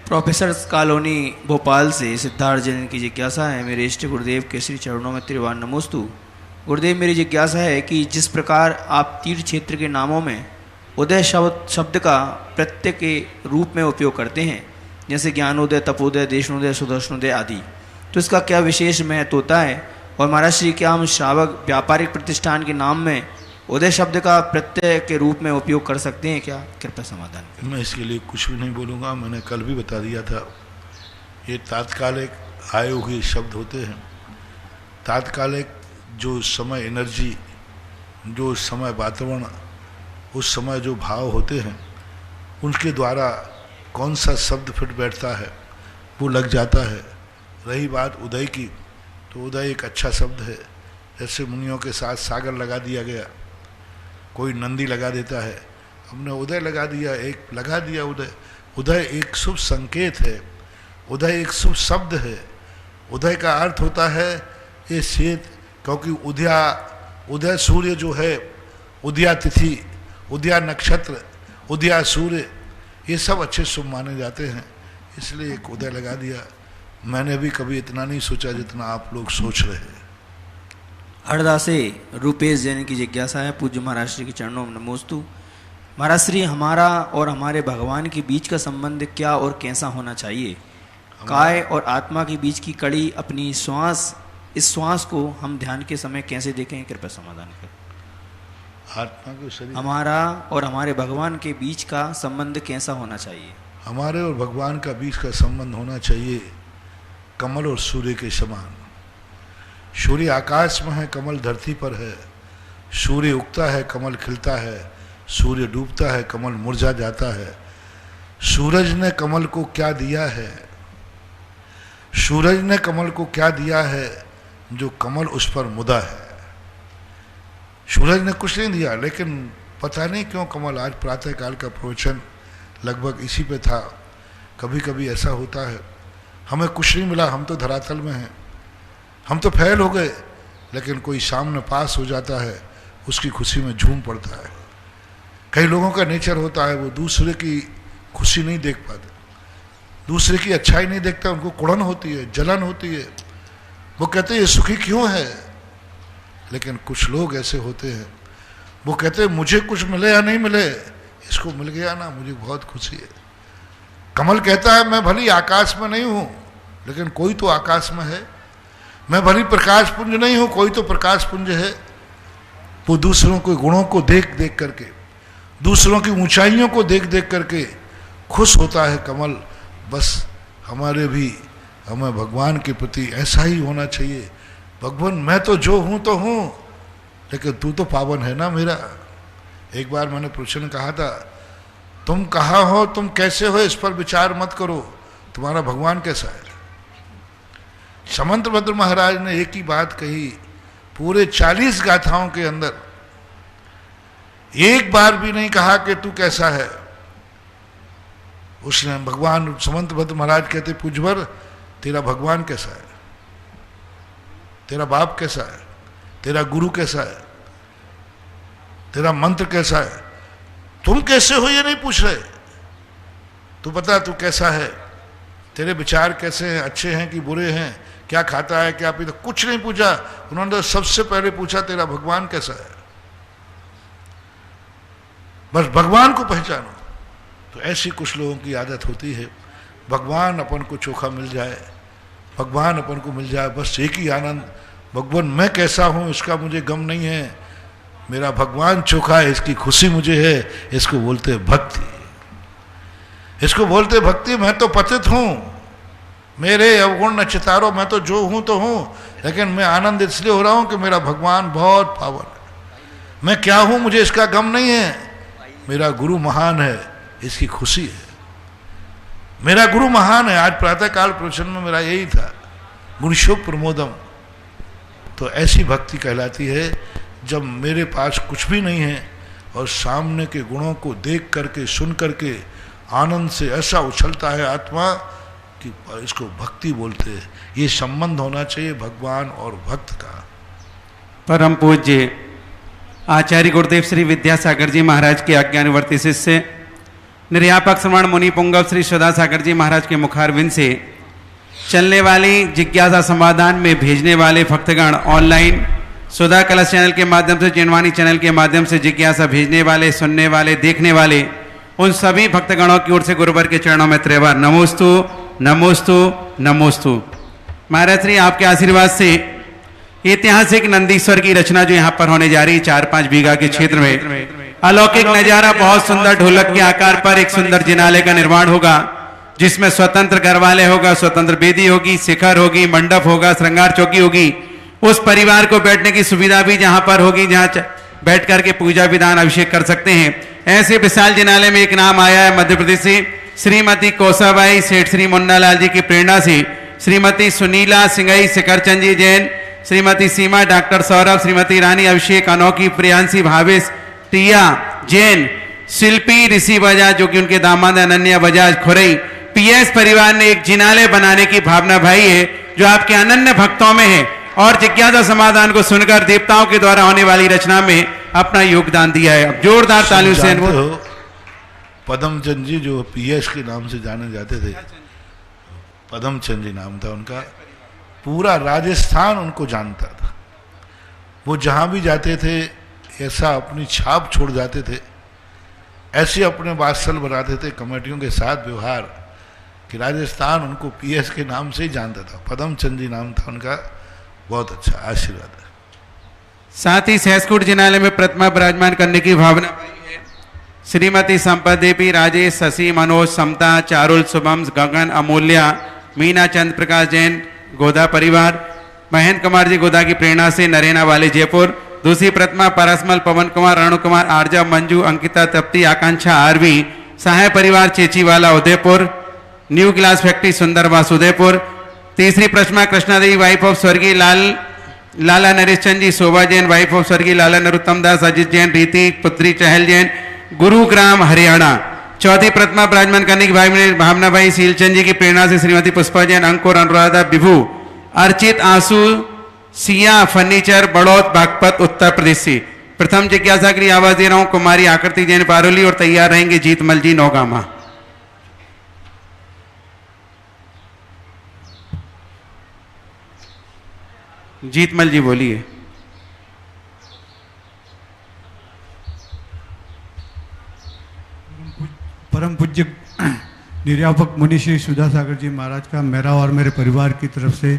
प्रोफेसर कॉलोनी भोपाल से सिद्धार्थ जैन की जिज्ञासा है, मेरे इष्ट गुरुदेव के श्री चरणों में त्रिवान नमोस्तु। गुरुदेव, मेरी जिज्ञासा है कि जिस प्रकार आप तीर्थ क्षेत्र के नामों में उदय शब्द का प्रत्यय के रूप में उपयोग करते हैं, जैसे ज्ञानोदय, तपोदय, देशनोदय, सुदर्शनोदय आदि, तो इसका क्या विशेष महत्व होता है? और महाराज श्री, क्या हम श्रावक व्यापारिक प्रतिष्ठान के नाम में उदय शब्द का प्रत्यय के रूप में उपयोग कर सकते हैं क्या? कृपया समाधान करें।
मैं इसके लिए कुछ भी नहीं बोलूँगा, मैंने कल भी बता दिया था। ये तात्कालिक आए हुए शब्द होते हैं। तात्कालिक जो समय एनर्जी, जो समय वातावरण, उस समय जो भाव होते हैं, उनके द्वारा कौन सा शब्द फिट बैठता है वो लग जाता है। रही बात उदय की, तो उदय एक अच्छा शब्द है। जैसे मुनियों के साथ सागर लगा दिया गया, कोई नंदी लगा देता है, हमने उदय लगा दिया, एक लगा दिया उदय। उदय एक शुभ संकेत है, उदय एक शुभ शब्द है। उदय का अर्थ होता है ये श्वेत, क्योंकि उदय सूर्य जो है, उदया तिथि, उदया नक्षत्र, उदया सूर्य, ये सब अच्छे शुभ माने जाते हैं, इसलिए एक उदय लगा दिया। मैंने भी कभी इतना नहीं सोचा जितना आप लोग सोच रहे हैं।
हरदा से रूपेश जैन की जिज्ञासा है, पूज्य महाराज श्री के चरणों में नमोस्तु। महाराज श्री, हमारा और हमारे भगवान के बीच का संबंध क्या और कैसा होना चाहिए? काय और आत्मा के बीच की कड़ी अपनी श्वास, इस श्वास को हम ध्यान के समय कैसे देखें? कृपया समाधान करें।
आत्मा के शरीर,
हमारा और हमारे भगवान के बीच का संबंध कैसा होना चाहिए?
हमारे और भगवान का बीच का संबंध होना चाहिए कमल और सूर्य के समान। सूर्य आकाश में है, कमल धरती पर है। सूर्य उगता है, कमल खिलता है। सूर्य डूबता है, कमल मुरझा जाता है। सूरज ने कमल को क्या दिया है? सूरज ने कमल को क्या दिया है जो कमल उस पर मुदा है? सूरज ने कुछ नहीं दिया, लेकिन पता नहीं क्यों कमल, आज प्रातः काल का प्रवचन लगभग इसी पे था। कभी कभी ऐसा होता है, हमें कुछ नहीं मिला, हम तो धरातल में हैं, हम तो फेल हो गए, लेकिन कोई सामने पास हो जाता है, उसकी खुशी में झूम पड़ता है। कई लोगों का नेचर होता है, वो दूसरे की खुशी नहीं देख पाते, दूसरे की अच्छाई नहीं देखता, उनको कुड़न होती है, जलन होती है, वो कहते हैं ये सुखी क्यों है। लेकिन कुछ लोग ऐसे होते हैं, वो कहते हैं मुझे कुछ मिले या नहीं मिले, इसको मिल गया ना, मुझे बहुत खुशी है। कमल कहता है मैं भली आकाश में नहीं हूँ, लेकिन कोई तो आकाश में है। मैं भली प्रकाश पुंज नहीं हूँ, कोई तो प्रकाश पुंज है। वो दूसरों के गुणों को देख देख करके, दूसरों की ऊंचाइयों को देख देख करके खुश होता है कमल। बस हमें भगवान के प्रति ऐसा ही होना चाहिए। भगवान, मैं तो जो हूँ तो हूँ, लेकिन तू तो पावन है ना मेरा। एक बार मैंने प्रश्न कहा था, तुम कहाँ हो, तुम कैसे हो, इस पर विचार मत करो, तुम्हारा भगवान कैसा है। समंतभद्र महाराज ने एक ही बात कही, पूरे 40 गाथाओं के अंदर एक बार भी नहीं कहा कि तू कैसा है। उसने भगवान समंतभद्र महाराज कहते, पूजवर तेरा भगवान कैसा है, तेरा बाप कैसा है, तेरा गुरु कैसा है, तेरा मंत्र कैसा है, तुम कैसे हो ये नहीं पूछ रहे। तू बता तू कैसा है, तेरे विचार कैसे हैं, अच्छे हैं कि बुरे हैं, क्या खाता है क्या पीता, कुछ नहीं पूछा। उन्होंने तो सबसे पहले पूछा तेरा भगवान कैसा है। बस भगवान को पहचानो। तो ऐसी कुछ लोगों की आदत होती है, भगवान अपन को चोखा मिल जाए, भगवान अपन को मिल जाए, बस एक ही आनंद, भगवान मैं कैसा हूँ इसका मुझे गम नहीं है, मेरा भगवान चोखा है इसकी खुशी मुझे है। इसको बोलते भक्ति, इसको बोलते भक्ति। मैं तो पतित हूँ, मेरे अवगुण न चितारो, मैं तो जो हूँ तो हूँ, लेकिन मैं आनंद इसलिए हो रहा हूँ कि मेरा भगवान बहुत पावन है। मैं क्या हूँ मुझे इसका गम नहीं है, मेरा गुरु महान है इसकी खुशी है। मेरा गुरु महान है। आज प्रातःकाल प्रवचन में मेरा यही था, गुणशो प्रमोदम। तो ऐसी भक्ति कहलाती है जब मेरे पास कुछ भी नहीं है और सामने के गुणों को देख करके, सुन करके आनंद से ऐसा उछलता है आत्मा कि इसको भक्ति बोलते हैं। ये संबंध होना चाहिए भगवान और भक्त का।
परम पूज्य आचार्य गुरुदेव श्री विद्यासागर जी महाराज के आज्ञानुवर्ती शिष्य निर्यापक श्रवण मुनि पुंगव श्री सदा सागर जी महाराज के मुखारविंद से चलने वाली जिज्ञासा समाधान में भेजने वाले भक्तगण ऑनलाइन सुधा कलश चैनल के माध्यम से, जिनवाणी चैनल के माध्यम से जिज्ञासा भेजने वाले, सुनने वाले, देखने वाले, उन सभी भक्तगणों की ओर से गुरुवर के चरणों में त्रिवार नमोस्तु नमोस्तु नमोस्तु। महाराज श्री आपके आशीर्वाद से ऐतिहासिक नंदीश्वर की रचना जो यहाँ पर होने जा रही है 4-5 बीघा के क्षेत्र में, अलौकिक नजारा, बहुत सुंदर ढोलक के आकार पर एक सुंदर जिनालय का निर्माण होगा, जिसमें स्वतंत्र घरवाले होगा, स्वतंत्र बेदी होगी, शिखर होगी, मंडप होगा, श्रृंगार चौकी होगी। उस परिवार को बैठने की सुविधा भी जहां पर होगी, जहां बैठ करके पूजा विधान अभिषेक कर सकते हैं। ऐसे विशाल जिनालय में एक नाम आया है मध्य प्रदेश से, श्रीमती कोसाबाई सेठ श्री मुन्नालाल जी की प्रेरणा से श्रीमती सुनीला सिंगई शिखरचंद जी जैन, श्रीमती सीमा डॉक्टर सौरभ, श्रीमती रानी अभिषेक अनोखी, प्रियांशी भावेश टिया जैन, शिल्पी ऋषि बजाज जो कि उनके दामाद अनन्या बजाज खुरई, पीएस परिवार ने एक जिनालय बनाने की भावना भाई है जो आपके अनन्य भक्तों में है, और जिज्ञासा समाधान को सुनकर देवताओं के द्वारा होने वाली रचना में अपना योगदान दिया है। अब जोरदार तालियों से
पदमचंद जी जो पीएस के नाम से जाने जाते थे, पदमचंद जी नाम था उनका, पूरा राजस्थान उनको जानता था। वो जहां भी जाते थे ऐसा अपनी छाप छोड़ जाते थे, ऐसे अपने वात्सल बनाते थे कमेटियों के साथ व्यवहार कि राजस्थान उनको पीएस के नाम से ही जानता था। पदमचंद जी नाम था उनका। बहुत अच्छा आशीर्वाद है।
साथ ही सहसकुट जिनालय में प्रतिमा विराजमान करने की भावना है श्रीमती संपत देवी, राजेश, शशि, मनोज, समता, चारुल, शुभम, गगन, अमूल्या, मीना, चंद प्रकाश जैन गोदा परिवार, महेंद्र कुमार जी गोदा की प्रेरणा से नरेना वाले जयपुर। दूसरी प्रतिमा परसमल, पवन कुमार, रणु कुमार, आर्जा, मंजू, अंकिता, तप्ती, आकांक्षा, आरवी, सहाय परिवार Chechiwala Udaipur, new glass factory Sundarwas Udaipur. तीसरी प्रतिमा कृष्णा देवी वाइफ ऑफ स्वर्गीय लाला नरेश चंद जी, शोभा जैन वाइफ ऑफ स्वर्गीय लाला नरोत्तम दास, अजित जैन, रीति पुत्री चहल जैन, गुरुग्राम हरियाणा। चौथी प्रतिमा विराजमान करने की भावना भाई सीलचंद जी की प्रेरणा से श्रीमती पुष्पा जैन, अंकुर, अनुराधा, विभू, अर्चित, आंसू, सिया फर्नीचर, बड़ौद, बागपत, उत्तर प्रदेश से। प्रथम जिज्ञासा के लिए आवाज दे रहा हूं कुमारी आकृति जैन पारोली, और तैयार रहेंगे जीतमल जी नौगामा। जीतमल जी बोलिए।
परम पूज्य निर्यापक मुनि श्री सुधा सागर जी महाराज का मेरा और मेरे परिवार की तरफ से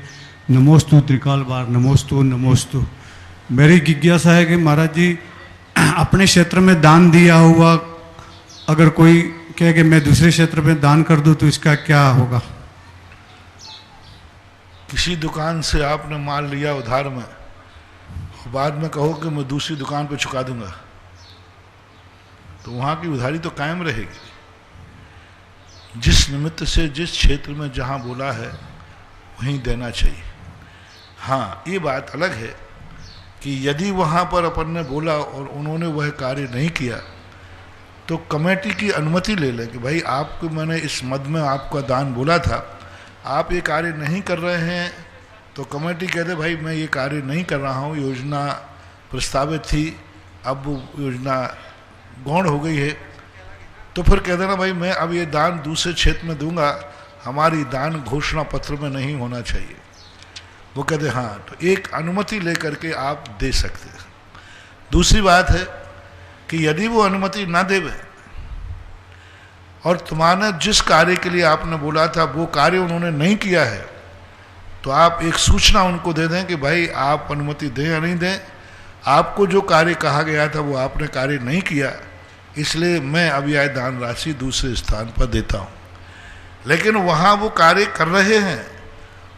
नमोस्तु त्रिकाल बार नमोस्तु नमोस्तु। मेरी जिज्ञासा है कि महाराज जी अपने क्षेत्र में दान दिया हुआ अगर कोई कहे कि मैं दूसरे क्षेत्र में दान कर दूं तो इसका क्या होगा?
किसी दुकान से आपने माल लिया उधार में, बाद में कहो कि मैं दूसरी दुकान पे चुका दूंगा, तो वहां की उधारी तो कायम रहेगी। जिस निमित्त से जिस क्षेत्र में जहां बोला है वहीं देना चाहिए। हाँ, ये बात अलग है कि यदि वहां पर अपन ने बोला और उन्होंने वह कार्य नहीं किया तो कमेटी की अनुमति ले लें कि भाई आपको मैंने इस मद में आपका दान बोला था, आप ये कार्य नहीं कर रहे हैं, तो कमेटी कहते भाई मैं ये कार्य नहीं कर रहा हूँ, योजना प्रस्तावित थी, अब वो योजना गौण हो गई है, तो फिर कह देना भाई मैं अब ये दान दूसरे क्षेत्र में दूंगा, हमारी दान घोषणा पत्र में नहीं होना चाहिए। वो कहते हाँ, तो एक अनुमति लेकर के आप दे सकते हैं। दूसरी बात है कि यदि वो अनुमति ना देवे और तुम्हारे जिस कार्य के लिए आपने बोला था वो कार्य उन्होंने नहीं किया है, तो आप एक सूचना उनको दे दें कि भाई आप अनुमति दें या नहीं दें, आपको जो कार्य कहा गया था वो आपने कार्य नहीं किया, इसलिए मैं अब यह दान राशि दूसरे स्थान पर देता हूँ। लेकिन वहाँ वो कार्य कर रहे हैं,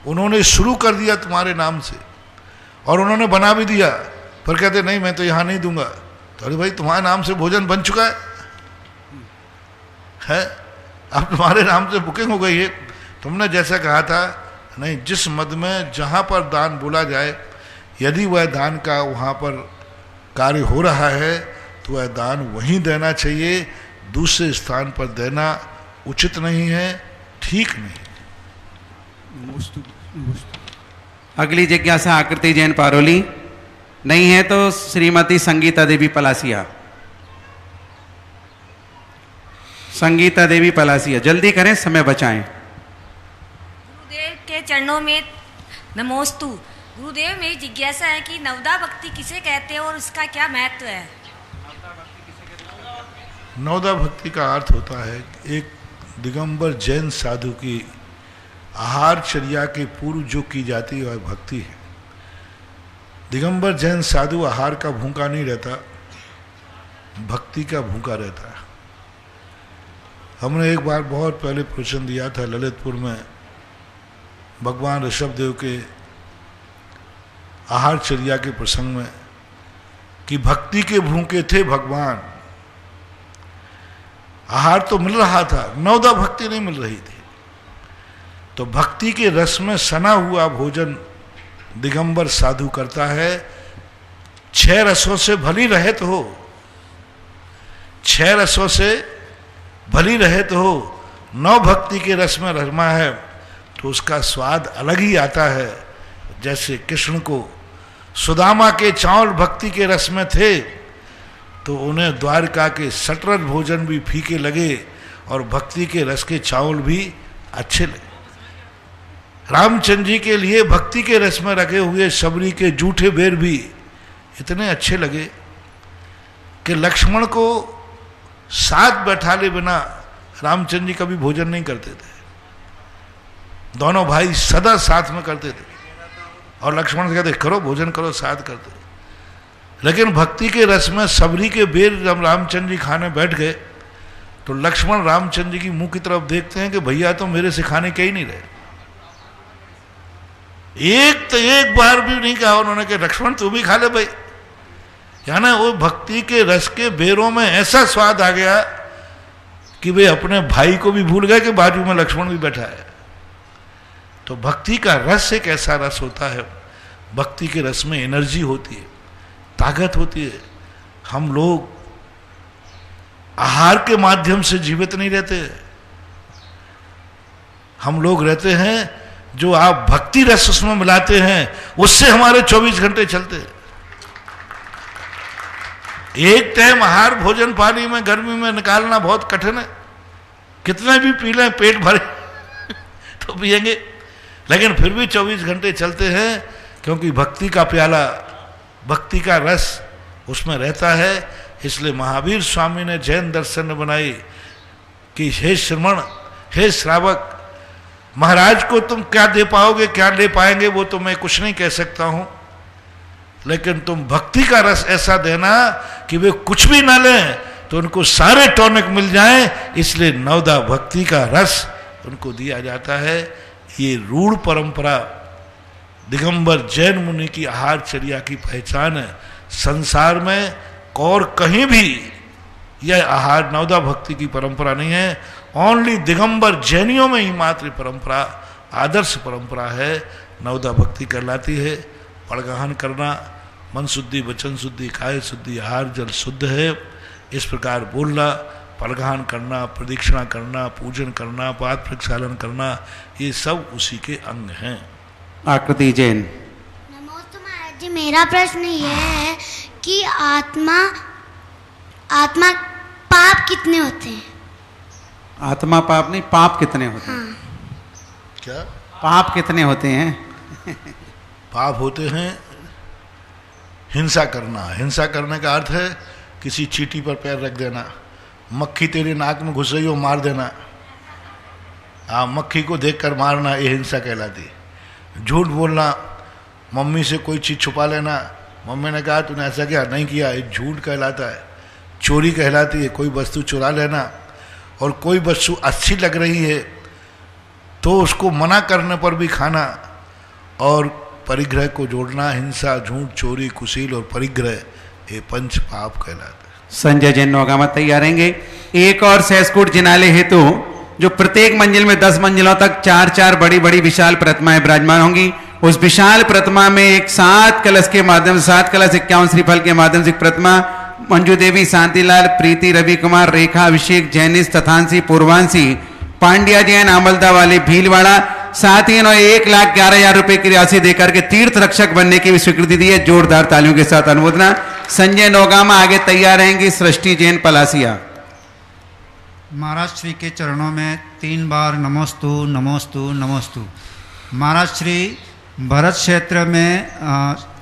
उन्होंने शुरू कर दिया तुम्हारे नाम से और उन्होंने बना भी दिया, पर कहते नहीं मैं तो यहाँ नहीं दूंगा, तो अरे भाई तुम्हारे नाम से भोजन बन चुका है, अब तुम्हारे नाम से बुकिंग हो गई है, तुमने जैसा कहा था नहीं, जिस मद में जहाँ पर दान बोला जाए यदि वह दान का वहाँ पर कार्य हो रहा है तो वह दान वहीं देना चाहिए, दूसरे स्थान पर देना उचित नहीं है, ठीक नहीं।
नमोस्तु नमोस्तु।
अगली जिज्ञासा आकृति जैन पारोली, नहीं है तो श्रीमती संगीता देवी पलासिया। संगीता देवी पलासिया, जल्दी करें, समय बचाएं।
गुरुदेव के चरणों में नमोस्तु। गुरुदेव, मेरी जिज्ञासा है कि नवदा भक्ति किसे कहते हैं और उसका क्या महत्व है?
नवदा भक्ति का अर्थ होता है एक दिगंबर जैन साधु की आहारचर्या के पूर्व जो की जाती है वह भक्ति है। दिगंबर जैन साधु आहार का भूखा नहीं रहता, भक्ति का भूखा रहता है। हमने एक बार बहुत पहले प्रवचन दिया था ललितपुर में भगवान ऋषभदेव के आहारचर्या के प्रसंग में कि भक्ति के भूखे थे भगवान। आहार तो मिल रहा था, नवदा भक्ति नहीं मिल रही थी। तो भक्ति के रस में सना हुआ भोजन दिगंबर साधु करता है। 6 रसों से भली रहित हो, 6 रसों से भली रहित हो, 9 भक्ति के रस में रमा है तो उसका स्वाद अलग ही आता है। जैसे कृष्ण को सुदामा के चावल भक्ति के रस में थे तो उन्हें द्वारका के सटरज भोजन भी फीके लगे और भक्ति के रस के चावल भी अच्छे लगे। रामचंद्र जी के लिए भक्ति के रस में रखे हुए सबरी के जूठे बेर भी इतने अच्छे लगे कि लक्ष्मण को साथ बैठाले बिना रामचंद्र जी कभी भोजन नहीं करते थे। दोनों भाई सदा साथ में करते थे और लक्ष्मण से कहते करो भोजन करो, साथ करते। लेकिन भक्ति के रस में सबरी के बेर जब रामचंद्र जी खाने बैठ गए तो लक्ष्मण रामचंद्र जी की मुंह की तरफ देखते हैं कि भैया तो मेरे से खाने के ही नहीं रहे। एक बार भी नहीं कहा उन्होंने कि लक्ष्मण तू भी खा ले भाई। यानी वो भक्ति के रस के बेरों में ऐसा स्वाद आ गया कि वे अपने भाई को भी भूल गए कि बाजू में लक्ष्मण भी बैठा है। तो भक्ति का रस एक ऐसा रस होता है, भक्ति के रस में एनर्जी होती है, ताकत होती है। हम लोग आहार के माध्यम से जीवित नहीं रहते, हम लोग रहते हैं जो आप भक्ति रस उसमें मिलाते हैं उससे हमारे 24 घंटे चलते हैं। एक टाइम आहार भोजन पानी में गर्मी में निकालना बहुत कठिन है, कितने भी पी लें पेट भरे तो पिएंगे, लेकिन फिर भी 24 घंटे चलते हैं क्योंकि भक्ति का प्याला, भक्ति का रस उसमें रहता है। इसलिए महावीर स्वामी ने जैन दर्शन बनाई कि हे श्रमण, हे श्रावक, महाराज को तुम क्या दे पाओगे क्या ले पाएंगे वो तो मैं कुछ नहीं कह सकता हूं, लेकिन तुम भक्ति का रस ऐसा देना कि वे कुछ भी ना लें तो उनको सारे टॉनिक मिल जाएं। इसलिए नवदा भक्ति का रस उनको दिया जाता है। ये रूढ़ परंपरा दिगंबर जैन मुनि की आहारचर्या की पहचान है। संसार में और कहीं भी यह आहार नवदा भक्ति की परंपरा नहीं है, ओनली दिगंबर जैनियों में ही मात्र परंपरा, आदर्श परंपरा है, नवदा भक्ति कहलाती है। पड़गहन करना, मन शुद्धि, वचन शुद्धि, काय शुद्धि, आहार जल शुद्ध है, इस प्रकार बोलना, पड़गहन करना, प्रदक्षिणा करना, पूजन करना, पाद प्रक्षालन करना, ये सब उसी के अंग हैं।
आकृति जैन।
नमोस्तु महाराज जी, मेरा प्रश्न ये है कि आत्मा पाप कितने होते हैं?
आत्मा पाप नहीं, पाप कितने होते हैं?
क्या
पाप कितने होते हैं?
पाप होते हैं हिंसा करना। हिंसा करने का अर्थ है किसी चींटी पर पैर रख देना, मक्खी तेरे नाक में घुस रही हो मार देना, मक्खी को देखकर मारना, ये हिंसा कहलाती है। झूठ बोलना, मम्मी से कोई चीज़ छुपा लेना, मम्मी ने कहा तूने ऐसा किया, नहीं किया, ये झूठ कहलाता है। चोरी कहलाती है कोई वस्तु चुरा लेना, और कोई वस्तु अच्छी लग रही है तो उसको मना करने पर भी खाना, और परिग्रह को जोड़ना, हिंसा, झूठ, चोरी, कुशील और परिग्रह, ये पंच पाप कहलाते हैं।
संजय जैन नौगामा तैयार रहेंगे। एक और सहस्कूट जिनालय हेतु जो प्रत्येक मंजिल में 10 मंजिलों तक 4-4 बड़ी बड़ी विशाल प्रतिमाएं विराजमान होंगी, उस विशाल प्रतिमा में एक 7 कलश के माध्यम से 7 कलश 51 श्रीफल के माध्यम से प्रतिमा मंजू देवी, शांतिलाल, प्रीति, रवि कुमार, रेखा, अभिषेक, जैनिस, तथांसी, पूर्वांशी पांड्या जैन अमलदा वाले भीलवाड़ा, साथ ही इन्होंने 1,11,000 रुपए की राशि देकर के तीर्थ रक्षक बनने की भी स्वीकृति दी है। जोरदार तालियों के साथ अनुमोदना। संजय नौगामा आगे तैयार रहेंगी। सृष्टि जैन पलासिया।
महाराज श्री के चरणों में 3 बार नमोस्तु नमोस्तु नमोस्तु। महाराज श्री भरत क्षेत्र में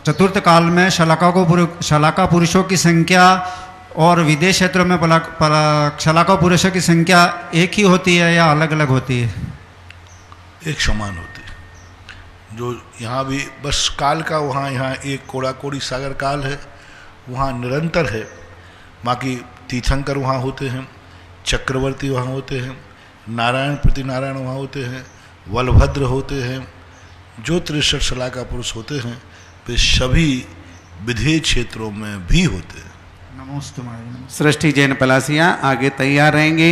चतुर्थ काल में शलाका पुरुषों की संख्या और विदेश क्षेत्रों में शलाका पुरुषों की संख्या एक ही होती है या अलग अलग होती है?
एक समान होती है। जो यहाँ भी बस काल का वहाँ यहाँ एक कोड़ा कोड़ी सागर काल है, वहाँ निरंतर है। बाकी तीर्थंकर वहाँ होते हैं, चक्रवर्ती वहाँ होते हैं, नारायण प्रति नारायण वहाँ होते हैं, बलभद्र होते हैं। जो 63 शलाका पुरुष होते हैं वे सभी विधेय क्षेत्रों में भी होते हैं।
नमोस्तु।
सृष्टि जैन पलासिया आगे तैयार रहेंगे।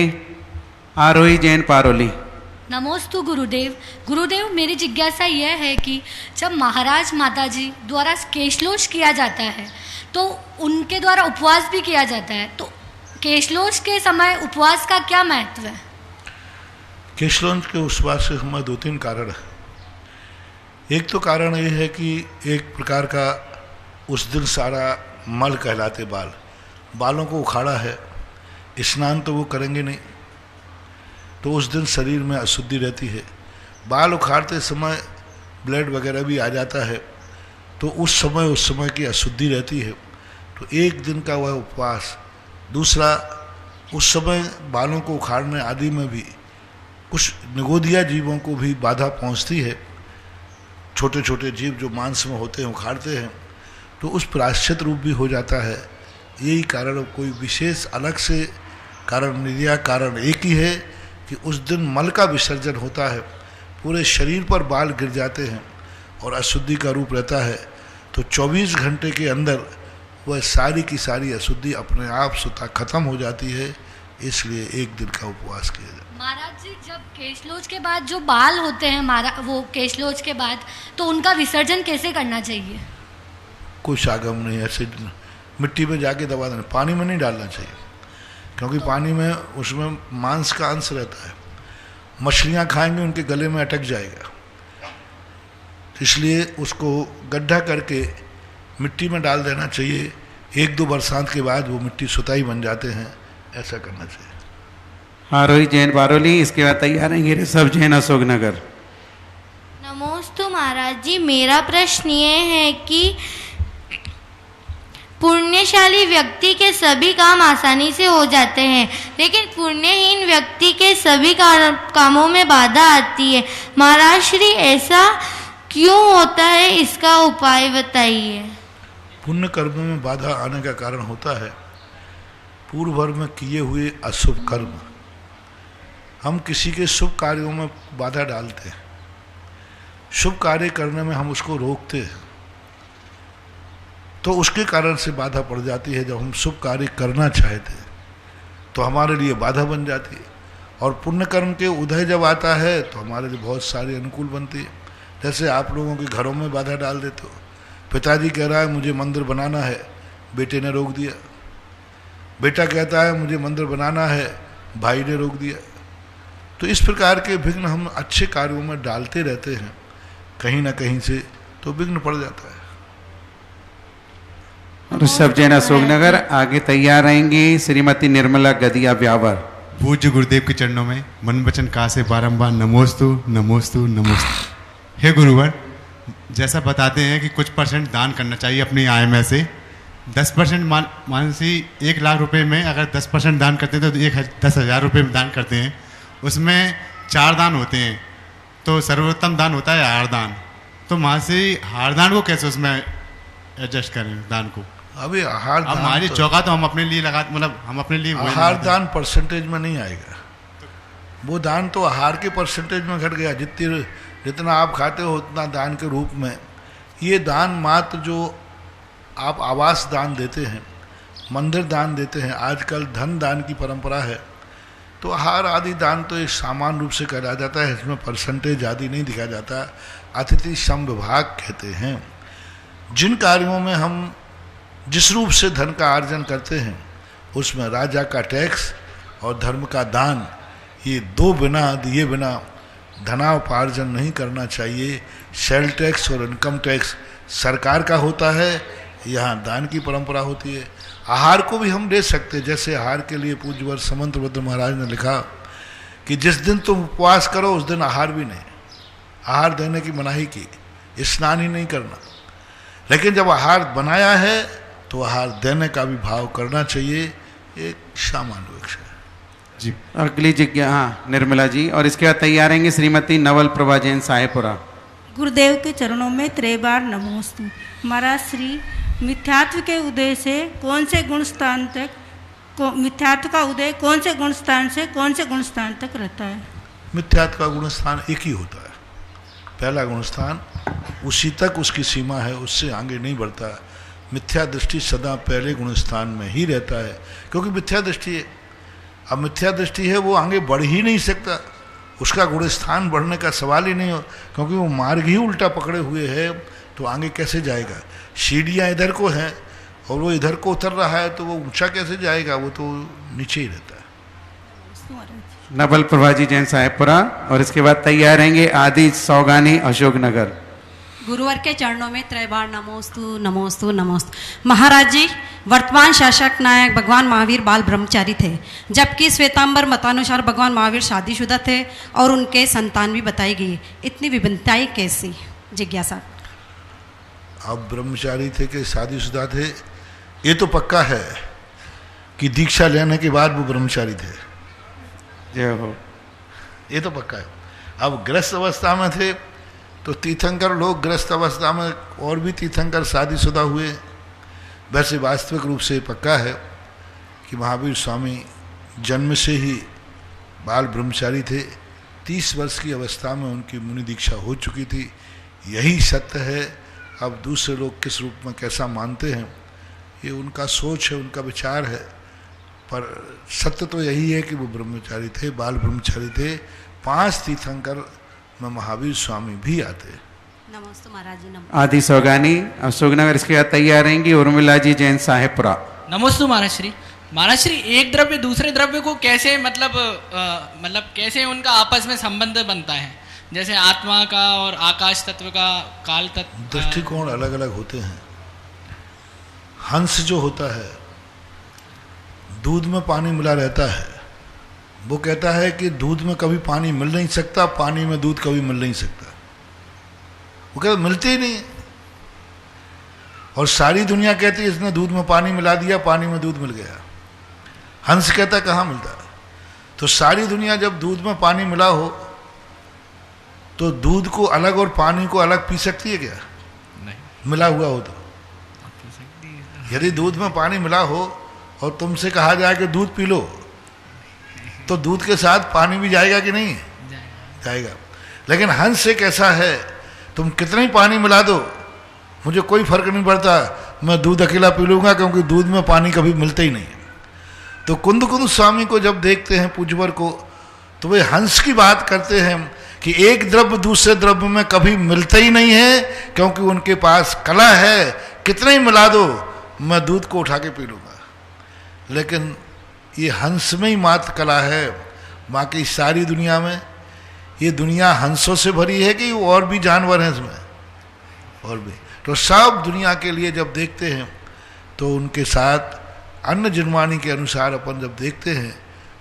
आरोही जैन पारोली।
नमोस्तु गुरुदेव। गुरुदेव, मेरी जिज्ञासा यह है कि जब महाराज माता जी द्वारा केशलोच किया जाता है तो उनके द्वारा उपवास भी किया जाता है, तो केशलोच के समय उपवास का क्या महत्व है?
केशलोच के उपवास के समय 2-3 कारण है। एक तो कारण ये है कि एक प्रकार का उस दिन सारा मल कहलाते बालों को उखाड़ा है, स्नान तो वो करेंगे नहीं, तो उस दिन शरीर में अशुद्धि रहती है। बाल उखाड़ते समय ब्लड वगैरह भी आ जाता है, तो उस समय की अशुद्धि रहती है। तो एक दिन का वह उपवास। दूसरा, उस समय बालों को उखाड़ने आदि में भी कुछ निगोदिया जीवों को भी बाधा पहुंचती है। छोटे छोटे जीव जो मांस में होते हैं उखाड़ते हैं, तो उस प्रायश्चित रूप भी हो जाता है। यही कारण, कोई विशेष अलग से कारण नहीं है। कारण एक ही है कि उस दिन मल का विसर्जन होता है, पूरे शरीर पर बाल गिर जाते हैं और अशुद्धि का रूप रहता है। तो 24 घंटे के अंदर वह सारी की सारी अशुद्धि अपने आप स्वतः खत्म हो जाती है। इसलिए एक दिन का उपवास किया जाता है।
महाराज जी, जब केशलोच के बाद जो बाल होते हैं वो केशलोच के बाद, तो उनका विसर्जन कैसे करना चाहिए?
कुछ आगम नहीं, ऐसे मिट्टी में जाके दबा देना, पानी में नहीं डालना चाहिए, क्योंकि पानी में उसमें मांस का अंश रहता है। मछलियाँ खाएंगे उनके गले में अटक जाएगा, इसलिए उसको गड्ढा करके मिट्टी में डाल देना चाहिए। 1-2 बरसात के बाद वो मिट्टी सुताई बन जाते हैं, ऐसा करना चाहिए।
आरोही जैन पारोली। इसके बाद तैयार रहेंगे ऋषभ जैन अशोकनगर।
नमोस्तु महाराज जी, मेरा प्रश्न ये है कि पुण्यशाली व्यक्ति के सभी काम आसानी से हो जाते हैं, लेकिन पुण्यहीन व्यक्ति के सभी कामों में बाधा आती है। महाराज श्री, ऐसा क्यों होता है, इसका उपाय बताइए।
पुण्य कर्म में बाधा आने का कारण होता है पूर्व भर में किए हुए अशुभ कर्म। हम किसी के शुभ कार्यों में बाधा डालते हैं, शुभ कार्य करने में हम उसको रोकते हैं, तो उसके कारण से बाधा पड़ जाती है। जब हम शुभ कार्य करना चाहते हैं तो हमारे लिए बाधा बन जाती है, और पुण्य कर्म के उदय जब आता है तो हमारे लिए बहुत सारी अनुकूल बनती है। जैसे आप लोगों के घरों में बाधा डाल देते हो। पिताजी कह रहा है मुझे मंदिर बनाना है, बेटे ने रोक दिया। बेटा कहता है मुझे मंदिर बनाना है, भाई ने रोक दिया। तो इस प्रकार के विघ्न हम अच्छे कार्यों में डालते रहते हैं, कहीं ना कहीं से तो विघ्न पड़ जाता है।
ऋषभ जैन अशोकनगर। आगे तैयार रहेंगी श्रीमती निर्मला गदिया व्यावर।
पूज्य गुरुदेव के चरणों में मन वचन का से बारंबार नमोस्तु नमोस्तु नमोस्तु। हे गुरुवर, जैसा बताते हैं कि कुछ % दान करना चाहिए अपनी आय में से। 10% मानसी 1 लाख रुपए में अगर 10% दान करते हैं तो 10,000 रुपये दान करते हैं। उसमें 4 दान होते हैं, तो सर्वोत्तम दान होता है आहार दान। तो मानसी आहार दान को कैसे उसमें एडजस्ट करें दान को?
अभी आहार दान
हमारी चौका तो हम अपने लिए लगा, मतलब हम अपने लिए
आहार दान परसेंटेज में नहीं आएगा। वो दान तो आहार के परसेंटेज में घट गया। जितना आप खाते हो उतना दान के रूप में। ये दान मात्र जो आप आवास दान देते हैं, मंदिर दान देते हैं, आजकल धन दान की परंपरा है, तो आहार आदि दान तो एक सामान्य रूप से करा जाता है, इसमें परसेंटेज आदि नहीं दिखा जाता। अतिथि श्रम विभाग कहते हैं। जिन कार्यों में हम जिस रूप से धन का अर्जन करते हैं उसमें राजा का टैक्स और धर्म का दान, ये दो बिना दिए बिना धनापार्जन नहीं करना चाहिए। सेल टैक्स और इनकम टैक्स सरकार का होता है, यहाँ दान की परंपरा होती है। आहार को भी हम दे सकते हैं, जैसे आहार के लिए पूज्यवर समंतभद्र महाराज ने लिखा कि जिस दिन तुम उपवास करो उस दिन आहार भी नहीं, आहार देने की मनाही की, स्नान ही नहीं करना। लेकिन जब आहार बनाया है तो आहार देने का भी भाव करना चाहिए, एक सामान्य विषय
जी। और अगली जिज्ञासा, हाँ निर्मला जी, और इसके बाद तैयार रहेंगे श्रीमती नवल प्रभा जैन साहेबपुरा।
गुरुदेव के चरणों में त्रैबार नमोस्तु। महाराज श्री मिथ्यात्व के उदय से कौन से गुण स्थान तक मिथ्यात्व का उदय कौन से गुण स्थान से कौन से गुण स्थान तक रहता है?
मिथ्यात्व का गुण स्थान एक ही होता है, पहला गुण स्थान उसी तक उसकी सीमा है, उससे आगे नहीं बढ़ता। मिथ्या दृष्टि सदा पहले गुण स्थान में ही रहता है, क्योंकि मिथ्या दृष्टि है। अब मिथ्या दृष्टि है, वो आगे बढ़ ही नहीं सकता, उसका गुण स्थान बढ़ने का सवाल ही नहीं हो, क्योंकि वो मार्ग ही उल्टा पकड़े हुए है, तो आगे कैसे जाएगा? सीढ़ियाँ इधर को हैं और वो इधर को उतर रहा है, तो वो ऊंचा कैसे जाएगा? वो तो नीचे ही रहता है।
नवल प्रभा जी जैन साहेबपुरा, और इसके बाद तैयार रहेंगे आदि सौगानी अशोकनगर।
गुरुवर के चरणों में त्रैबार नमोस्तु नमोस्तु नमोस्तु। महाराज जी, वर्तमान शासक नायक भगवान महावीर बाल ब्रह्मचारी थे, जबकि श्वेतांबर मतानुसार भगवान महावीर शादीशुदा थे और उनके संतान भी बताई गई। इतनी विभिन्नताएं कैसी? जिज्ञासा।
अब ब्रह्मचारी थे कि शादीशुदा थे, ये तो पक्का है कि दीक्षा लेने के बाद वो ब्रह्मचारी थे,
जय हो,
ये तो पक्का है। अब ग्रस्त अवस्था में थे तो तीर्थंकर लोग ग्रस्त अवस्था में और भी तीर्थंकर शादीशुदा हुए। वैसे वास्तविक रूप से पक्का है कि महावीर स्वामी जन्म से ही बाल ब्रह्मचारी थे। 30 वर्ष की अवस्था में उनकी मुनि दीक्षा हो चुकी थी, यही सत्य है। अब दूसरे लोग किस रूप में कैसा मानते हैं, ये उनका सोच है, उनका विचार है, पर सत्य तो यही है कि वो ब्रह्मचारी थे, बाल ब्रह्मचारी थे। 5 तीर्थंकर में महावीर स्वामी भी आते।
नमस्ते महाराज जी।
आदि सौगानी अशोकनगर, इसके बाद तैयार रहेंगी उर्मिला जी जैन साहेबपुरा।
नमस्ते महाराज श्री। महाराज श्री, एक द्रव्य दूसरे द्रव्य को कैसे मतलब कैसे उनका आपस में संबंध बनता है? जैसे आत्मा का और आकाश तत्व का, काल तत्व,
दृष्टिकोण अलग अलग होते हैं। हंस जो होता है, दूध में पानी मिला रहता है, वो कहता है कि दूध में कभी पानी मिल नहीं सकता, पानी में दूध कभी मिल नहीं सकता, वो कहता मिलते ही नहीं। और सारी दुनिया कहती है इसने दूध में पानी मिला दिया, पानी में दूध मिल गया। हंस कहता कहाँ मिलता? तो सारी दुनिया जब दूध में पानी मिला हो तो दूध को अलग और पानी को अलग पी सकती है क्या? नहीं। मिला हुआ हो तो यदि दूध में पानी मिला हो और तुमसे कहा जाए कि दूध पी लो, तो दूध के साथ पानी भी जाएगा कि नहीं? जाएगा। लेकिन हंस एक ऐसा है, तुम कितना ही पानी मिला दो, मुझे कोई फर्क नहीं पड़ता, मैं दूध अकेला पी लूँगा, क्योंकि दूध में पानी कभी मिलता ही नहीं है। तो कुंद स्वामी को जब देखते हैं पूज्यवर को, तो वे हंस की बात करते हैं कि एक द्रव्य दूसरे द्रव्य में कभी मिलता ही नहीं है, क्योंकि उनके पास कला है, कितना ही मिला दो मैं दूध को उठा के पी लूँगा। लेकिन ये हंस में ही मात्र कला है, बाकी सारी दुनिया में, ये दुनिया हंसों से भरी है कि और भी जानवर हैं इसमें, और भी। तो सब दुनिया के लिए जब देखते हैं तो उनके साथ अन्य जिनवाणी के अनुसार अपन जब देखते हैं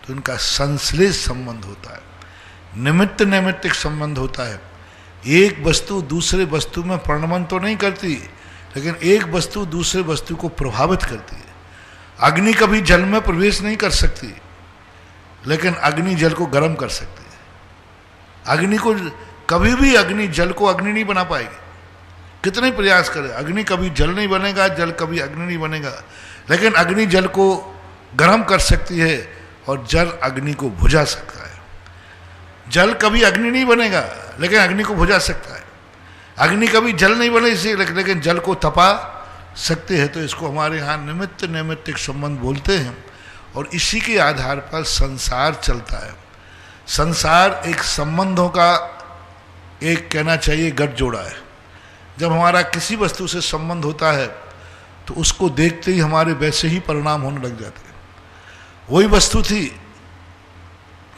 तो उनका संश्लेष संबंध होता है, निमित्त नैमित्तिक संबंध होता है। एक वस्तु दूसरे वस्तु में परिणमन तो नहीं करती, लेकिन एक वस्तु दूसरे वस्तु को प्रभावित करती है। अग्नि कभी जल में प्रवेश नहीं कर सकती, लेकिन अग्नि जल को गर्म कर सकती है। अग्नि को कभी भी अग्नि जल को अग्नि नहीं बना पाएगी, कितने प्रयास करें, अग्नि कभी जल नहीं बनेगा, जल कभी अग्नि नहीं बनेगा। लेकिन अग्नि जल को गर्म कर सकती है और जल अग्नि को बुझा सकता है। जल कभी अग्नि नहीं बनेगा, लेकिन अग्नि को बुझा सकता है। अग्नि कभी जल नहीं बने इसी, लेकिन जल को तपा सकते हैं। तो इसको हमारे यहाँ निमित्त नैमित्तिक संबंध बोलते हैं, और इसी के आधार पर संसार चलता है। संसार एक संबंधों का एक कहना चाहिए गठजोड़ा है। जब हमारा किसी वस्तु से संबंध होता है तो उसको देखते ही हमारे वैसे ही परिणाम होने लग जाते हैं। वही वस्तु थी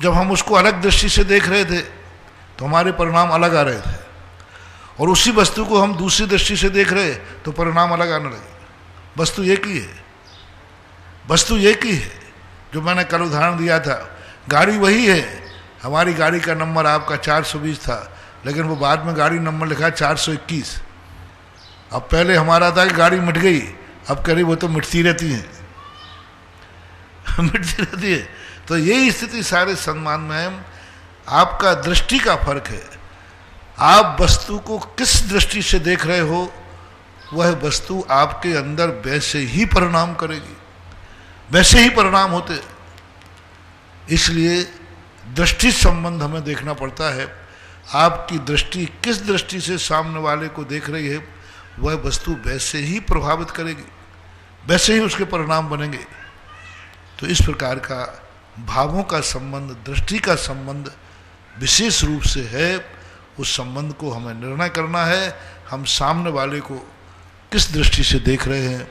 जब हम उसको अलग दृष्टि से देख रहे थे तो हमारे परिणाम अलग आ रहे थे, और उसी वस्तु को हम दूसरी दृष्टि से देख रहे तो परिणाम अलग आने लगे। वस्तु एक ही है, वस्तु एक ही है। जो मैंने कल उदाहरण दिया था, गाड़ी वही है, हमारी गाड़ी का नंबर आपका 420 था, लेकिन वो बाद में गाड़ी नंबर लिखा 421। अब पहले हमारा था कि गाड़ी मिट गई, अब करीब वो तो मिटती रहती है मिटती रहती है। तो यही स्थिति सारे सम्मान में है। आपका दृष्टि का फर्क है, आप वस्तु को किस दृष्टि से देख रहे हो, वह वस्तु आपके अंदर वैसे ही परिणाम करेगी, वैसे ही परिणाम होते। इसलिए दृष्टि संबंध हमें देखना पड़ता है। आपकी दृष्टि किस दृष्टि से सामने वाले को देख रही है, वह वस्तु वैसे ही प्रभावित करेगी, वैसे ही उसके परिणाम बनेंगे। तो इस प्रकार का भावों का संबंध, दृष्टि का संबंध विशेष रूप से है। उस संबंध को हमें निर्णय करना है, हम सामने वाले को किस दृष्टि से देख रहे हैं,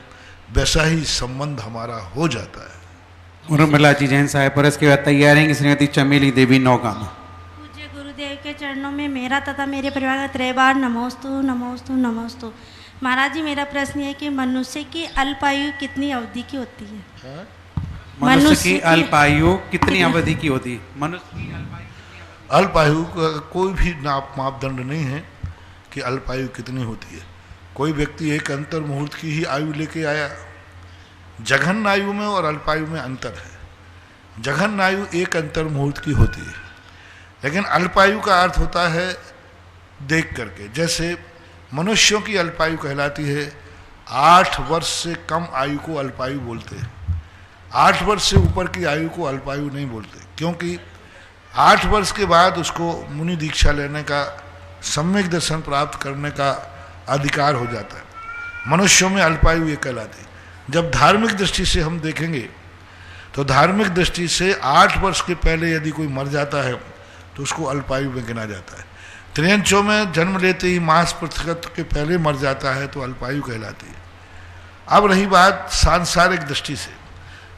वैसा ही संबंध हमारा हो जाता है।
उर्मिला जी जैन साहेब पर इसके बाद तैयार हैं श्रीमती चमेली देवी नौगामा।
पूज्य गुरुदेव के चरणों में मेरा तथा मेरे परिवार का 3 बार नमोस्तु नमोस्तु नमोस्तु। महाराज जी, मेरा प्रश्न है कि मनुष्य की अल्पायु कितनी अवधि की होती है?
मनुष्य की अल्पायु कितनी अवधि की होती है? मनुष्य की
अल्पायु का कोई भी मापदंड नहीं है कि अल्पायु कितनी होती है। कोई व्यक्ति एक अंतर मुहूर्त की ही आयु लेके आया। जघन आयु में और अल्पायु में अंतर है। जघन आयु एक अंतर मुहूर्त की होती है, लेकिन अल्पायु का अर्थ होता है देख करके। जैसे मनुष्यों की अल्पायु कहलाती है, 8 वर्ष से कम आयु को अल्पायु बोलते हैं। 8 वर्ष से ऊपर की आयु को अल्पायु नहीं बोलते, क्योंकि 8 वर्ष के बाद उसको मुनि दीक्षा लेने का, सम्यक दर्शन प्राप्त करने का अधिकार हो जाता है। मनुष्यों में अल्पायु ये कहलाती है। जब धार्मिक दृष्टि से हम देखेंगे तो धार्मिक दृष्टि से 8 वर्ष के पहले यदि कोई मर जाता है तो उसको अल्पायु में गिना जाता है। त्रियंचों में जन्म लेते ही मास पृथकत्व के पहले मर जाता है तो अल्पायु कहलाती है। अब रही बात सांसारिक दृष्टि से।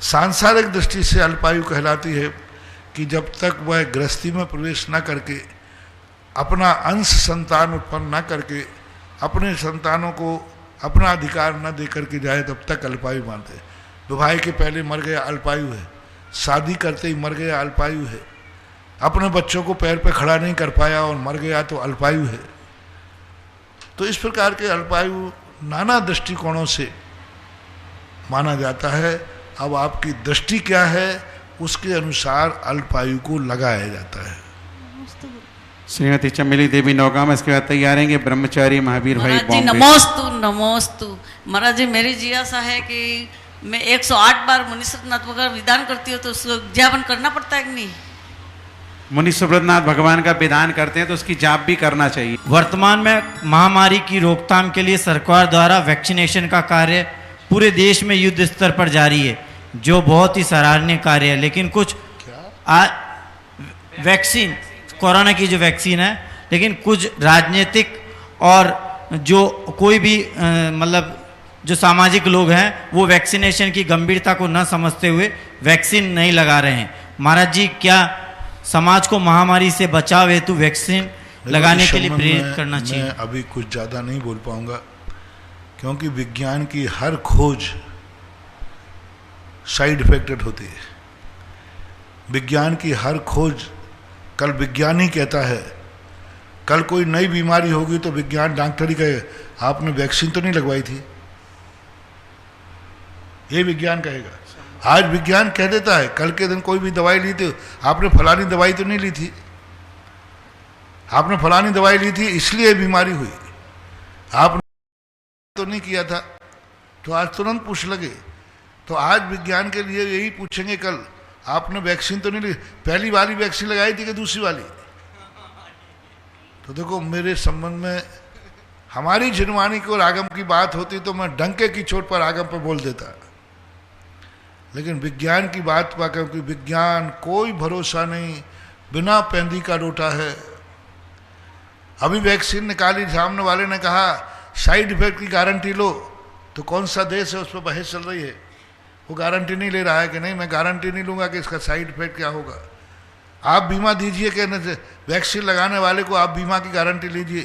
सांसारिक दृष्टि से अल्पायु कहलाती है कि जब तक वह गृहस्थी में प्रवेश न करके, अपना अंश संतान उत्पन्न न करके, अपने संतानों को अपना अधिकार न दे करके जाए, तब तक अल्पायु मानते हैं। विवाह के पहले मर गया अल्पायु है, शादी करते ही मर गया अल्पायु है, अपने बच्चों को पैर पे खड़ा नहीं कर पाया और मर गया तो अल्पायु है। तो इस प्रकार के अल्पायु नाना दृष्टिकोणों से माना जाता है। अब आपकी दृष्टि क्या है, उसके अनुसार अल्पायु को लगाया जाता है।
श्रीमती चमेली देवी नौगामा, इसके बाद तैयार हैं ब्रह्मचारी महावीर भाई
जी। नमोस्तु नमोस्तु। महाराज जी, मेरी जिज्ञासा है कि मैं 108 बार मुनि सुब्रतनाथ का विधान करती हूँ तो उसको ज्ञापन करना पड़ता है कि नहीं?
मुनि सुब्रतनाथ भगवान का विधान करते हैं तो उसकी जाप भी करना चाहिए।
वर्तमान में महामारी की रोकथाम के लिए सरकार द्वारा वैक्सीनेशन का कार्य पूरे देश में युद्ध स्तर पर जारी है, जो बहुत ही सराहनीय कार्य है। लेकिन कुछ वैक्सीन, कोरोना की जो वैक्सीन है, लेकिन कुछ राजनीतिक और जो कोई भी मतलब जो सामाजिक लोग हैं वो वैक्सीनेशन की गंभीरता को न समझते हुए वैक्सीन नहीं लगा रहे हैं। महाराज जी, क्या समाज को महामारी से बचाव हेतु वैक्सीन लगाने के लिए प्रेरित करना चाहिए?
मैं अभी कुछ ज़्यादा नहीं बोल पाऊंगा, क्योंकि विज्ञान की हर खोज साइड इफेक्टेड होती है। विज्ञान की हर खोज, कल विज्ञान ही कहता है, कल कोई नई बीमारी होगी तो विज्ञान डॉक्टर ही कहे आपने वैक्सीन तो नहीं लगवाई थी, ये विज्ञान कहेगा। आज विज्ञान कह देता है, कल के दिन कोई भी दवाई ली थी, आपने फलानी दवाई तो नहीं ली थी, आपने फलानी दवाई ली थी इसलिए बीमारी हुई, आपने तो नहीं किया था, तो आज तुरंत पूछ लगे। तो आज विज्ञान के लिए यही पूछेंगे, कल आपने वैक्सीन तो नहीं ली, पहली वाली वैक्सीन लगाई थी कि दूसरी वाली? तो देखो, मेरे संबंध में हमारी जिनवानी को आगम की बात होती तो मैं डंके की चोट पर आगम पर बोल देता, लेकिन विज्ञान की बात पर, क्योंकि विज्ञान कोई भरोसा नहीं, बिना पैंदी का रोटा है। अभी वैक्सीन निकाली, सामने वाले ने कहा साइड इफेक्ट की गारंटी लो, तो कौन सा देश है उस पर बहस चल रही है, वो गारंटी नहीं ले रहा है कि नहीं मैं गारंटी नहीं लूँगा कि इसका साइड इफेक्ट क्या होगा। आप बीमा दीजिए कहने से वैक्सीन लगाने वाले को आप बीमा की गारंटी लीजिए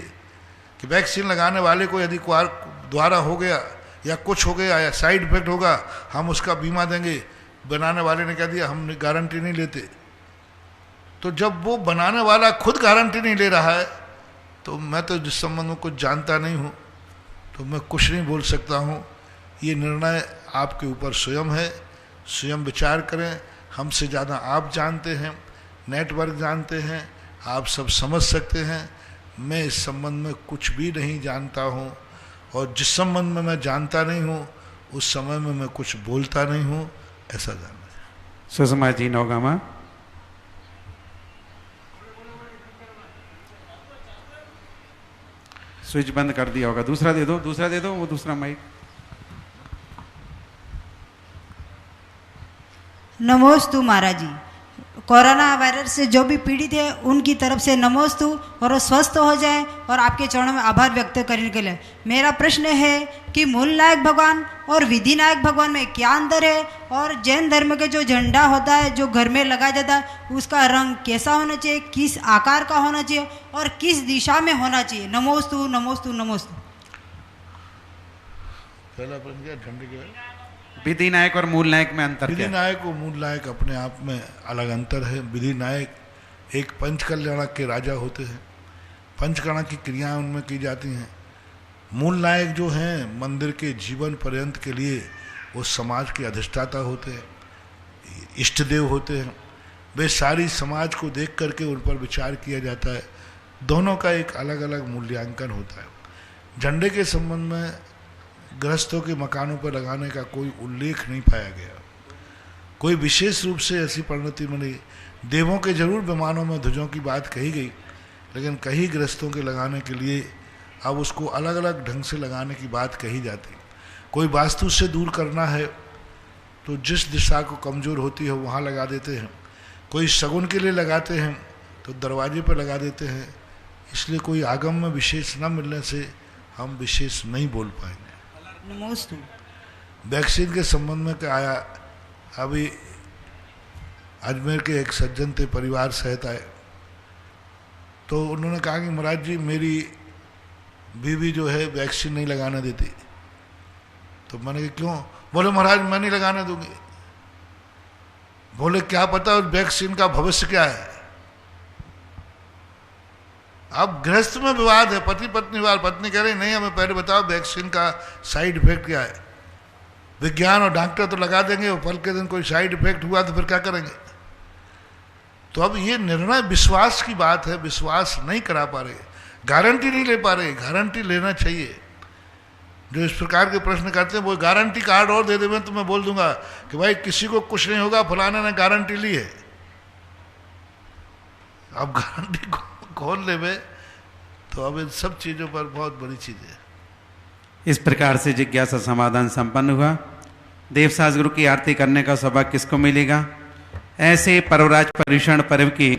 कि वैक्सीन लगाने वाले को यदि द्वारा हो गया या कुछ हो गया या साइड इफेक्ट होगा हम उसका बीमा देंगे। बनाने वाले ने कह दिया हम गारंटी नहीं लेते। तो जब वो बनाने वाला खुद गारंटी नहीं ले रहा है तो मैं तो जिस संबंध में कुछ जानता नहीं हूँ तो मैं कुछ नहीं बोल सकता हूँ। ये निर्णय आपके ऊपर स्वयं है, स्वयं विचार करें। हमसे ज़्यादा आप जानते हैं, नेटवर्क जानते हैं, आप सब समझ सकते हैं। मैं इस संबंध में कुछ भी नहीं जानता हूँ और जिस संबंध में मैं जानता नहीं हूँ उस समय में मैं कुछ बोलता नहीं हूँ, ऐसा जानना है।
सुषमा जी नौगामा। स्विच बंद कर दिया होगा, दूसरा दे दो, दूसरा दे दो, वो दूसरा माइक।
नमोस्तु महाराज जी। कोरोना वायरस से जो भी पीड़ित है उनकी तरफ से नमोस्तु और वो स्वस्थ हो जाए और आपके चरणों में आभार व्यक्त करने के लिए मेरा प्रश्न है कि मूल नायक भगवान और विधि नायक भगवान में क्या अंतर है और जैन धर्म के जो झंडा होता है जो घर में लगाया जाता है उसका रंग कैसा होना चाहिए, किस आकार का होना चाहिए और किस दिशा में होना चाहिए। नमोस्तु नमोस्तु नमोस्तु।
पहला प्रश्न क्या झंडे के
विधि नायक और मूल नायक में अंतर?
विधि नायक और मूल नायक अपने आप में अलग अंतर है। विधि नायक एक पंचकल्याणक के राजा होते हैं, पंचकर्णक की क्रियाएं उनमें की जाती हैं। मूल नायक जो हैं मंदिर के जीवन पर्यंत के लिए वो समाज के अधिष्ठाता होते हैं, इष्ट देव होते हैं। वे सारी समाज को देख करके उन पर विचार किया जाता है। दोनों का एक अलग अलग मूल्यांकन होता है। झंडे के संबंध में गृहस्थों के मकानों पर लगाने का कोई उल्लेख नहीं पाया गया, कोई विशेष रूप से ऐसी परिणति मिली। देवों के जरूर विमानों में ध्वजों की बात कही गई, लेकिन कई गृहस्थों के लगाने के लिए अब उसको अलग अलग ढंग से लगाने की बात कही जाती। कोई वास्तु से दूर करना है तो जिस दिशा को कमज़ोर होती है वहाँ लगा देते हैं, कोई शगुन के लिए लगाते हैं तो दरवाजे पर लगा देते हैं। इसलिए कोई आगम में विशेष न मिलने से हम विशेष नहीं बोल पाएंगे।
नमोस्तु।
वैक्सीन के संबंध में क्या आया, अभी अजमेर के एक सज्जन थे, परिवार सहित आए, तो उन्होंने कहा कि महाराज जी मेरी बीवी जो है वैक्सीन नहीं लगाने देती। तो मैंने कहा क्यों? बोले महाराज मैं नहीं लगाने दूंगी। बोले क्या पता उस वैक्सीन का भविष्य क्या है। अब गृहस्थ में विवाद है, पति पत्नी विवाद। पत्नी कह रही नहीं हमें पहले बताओ वैक्सीन का साइड इफेक्ट क्या है। विज्ञान और डॉक्टर तो लगा देंगे, और कल के दिन कोई साइड इफेक्ट हुआ तो फिर क्या करेंगे। तो अब ये निर्णय विश्वास की बात है, विश्वास नहीं करा पा रहे, गारंटी नहीं ले पा रहे। गारंटी लेना चाहिए। जो इस प्रकार के प्रश्न करते हैं वो गारंटी कार्ड और दे देवे तो मैं बोल दूंगा कि भाई किसी को कुछ नहीं होगा, फलाने ने गारंटी ली है। अब गारंटी कौन लेवे, तो अब इन सब चीज़ों पर बहुत बड़ी चीज़ है।
इस प्रकार से जिज्ञासा समाधान संपन्न हुआ। देवसाज गुरु की आरती करने का सौभाग्य किसको मिलेगा? ऐसे पर्वराज पर्युषण पर्व की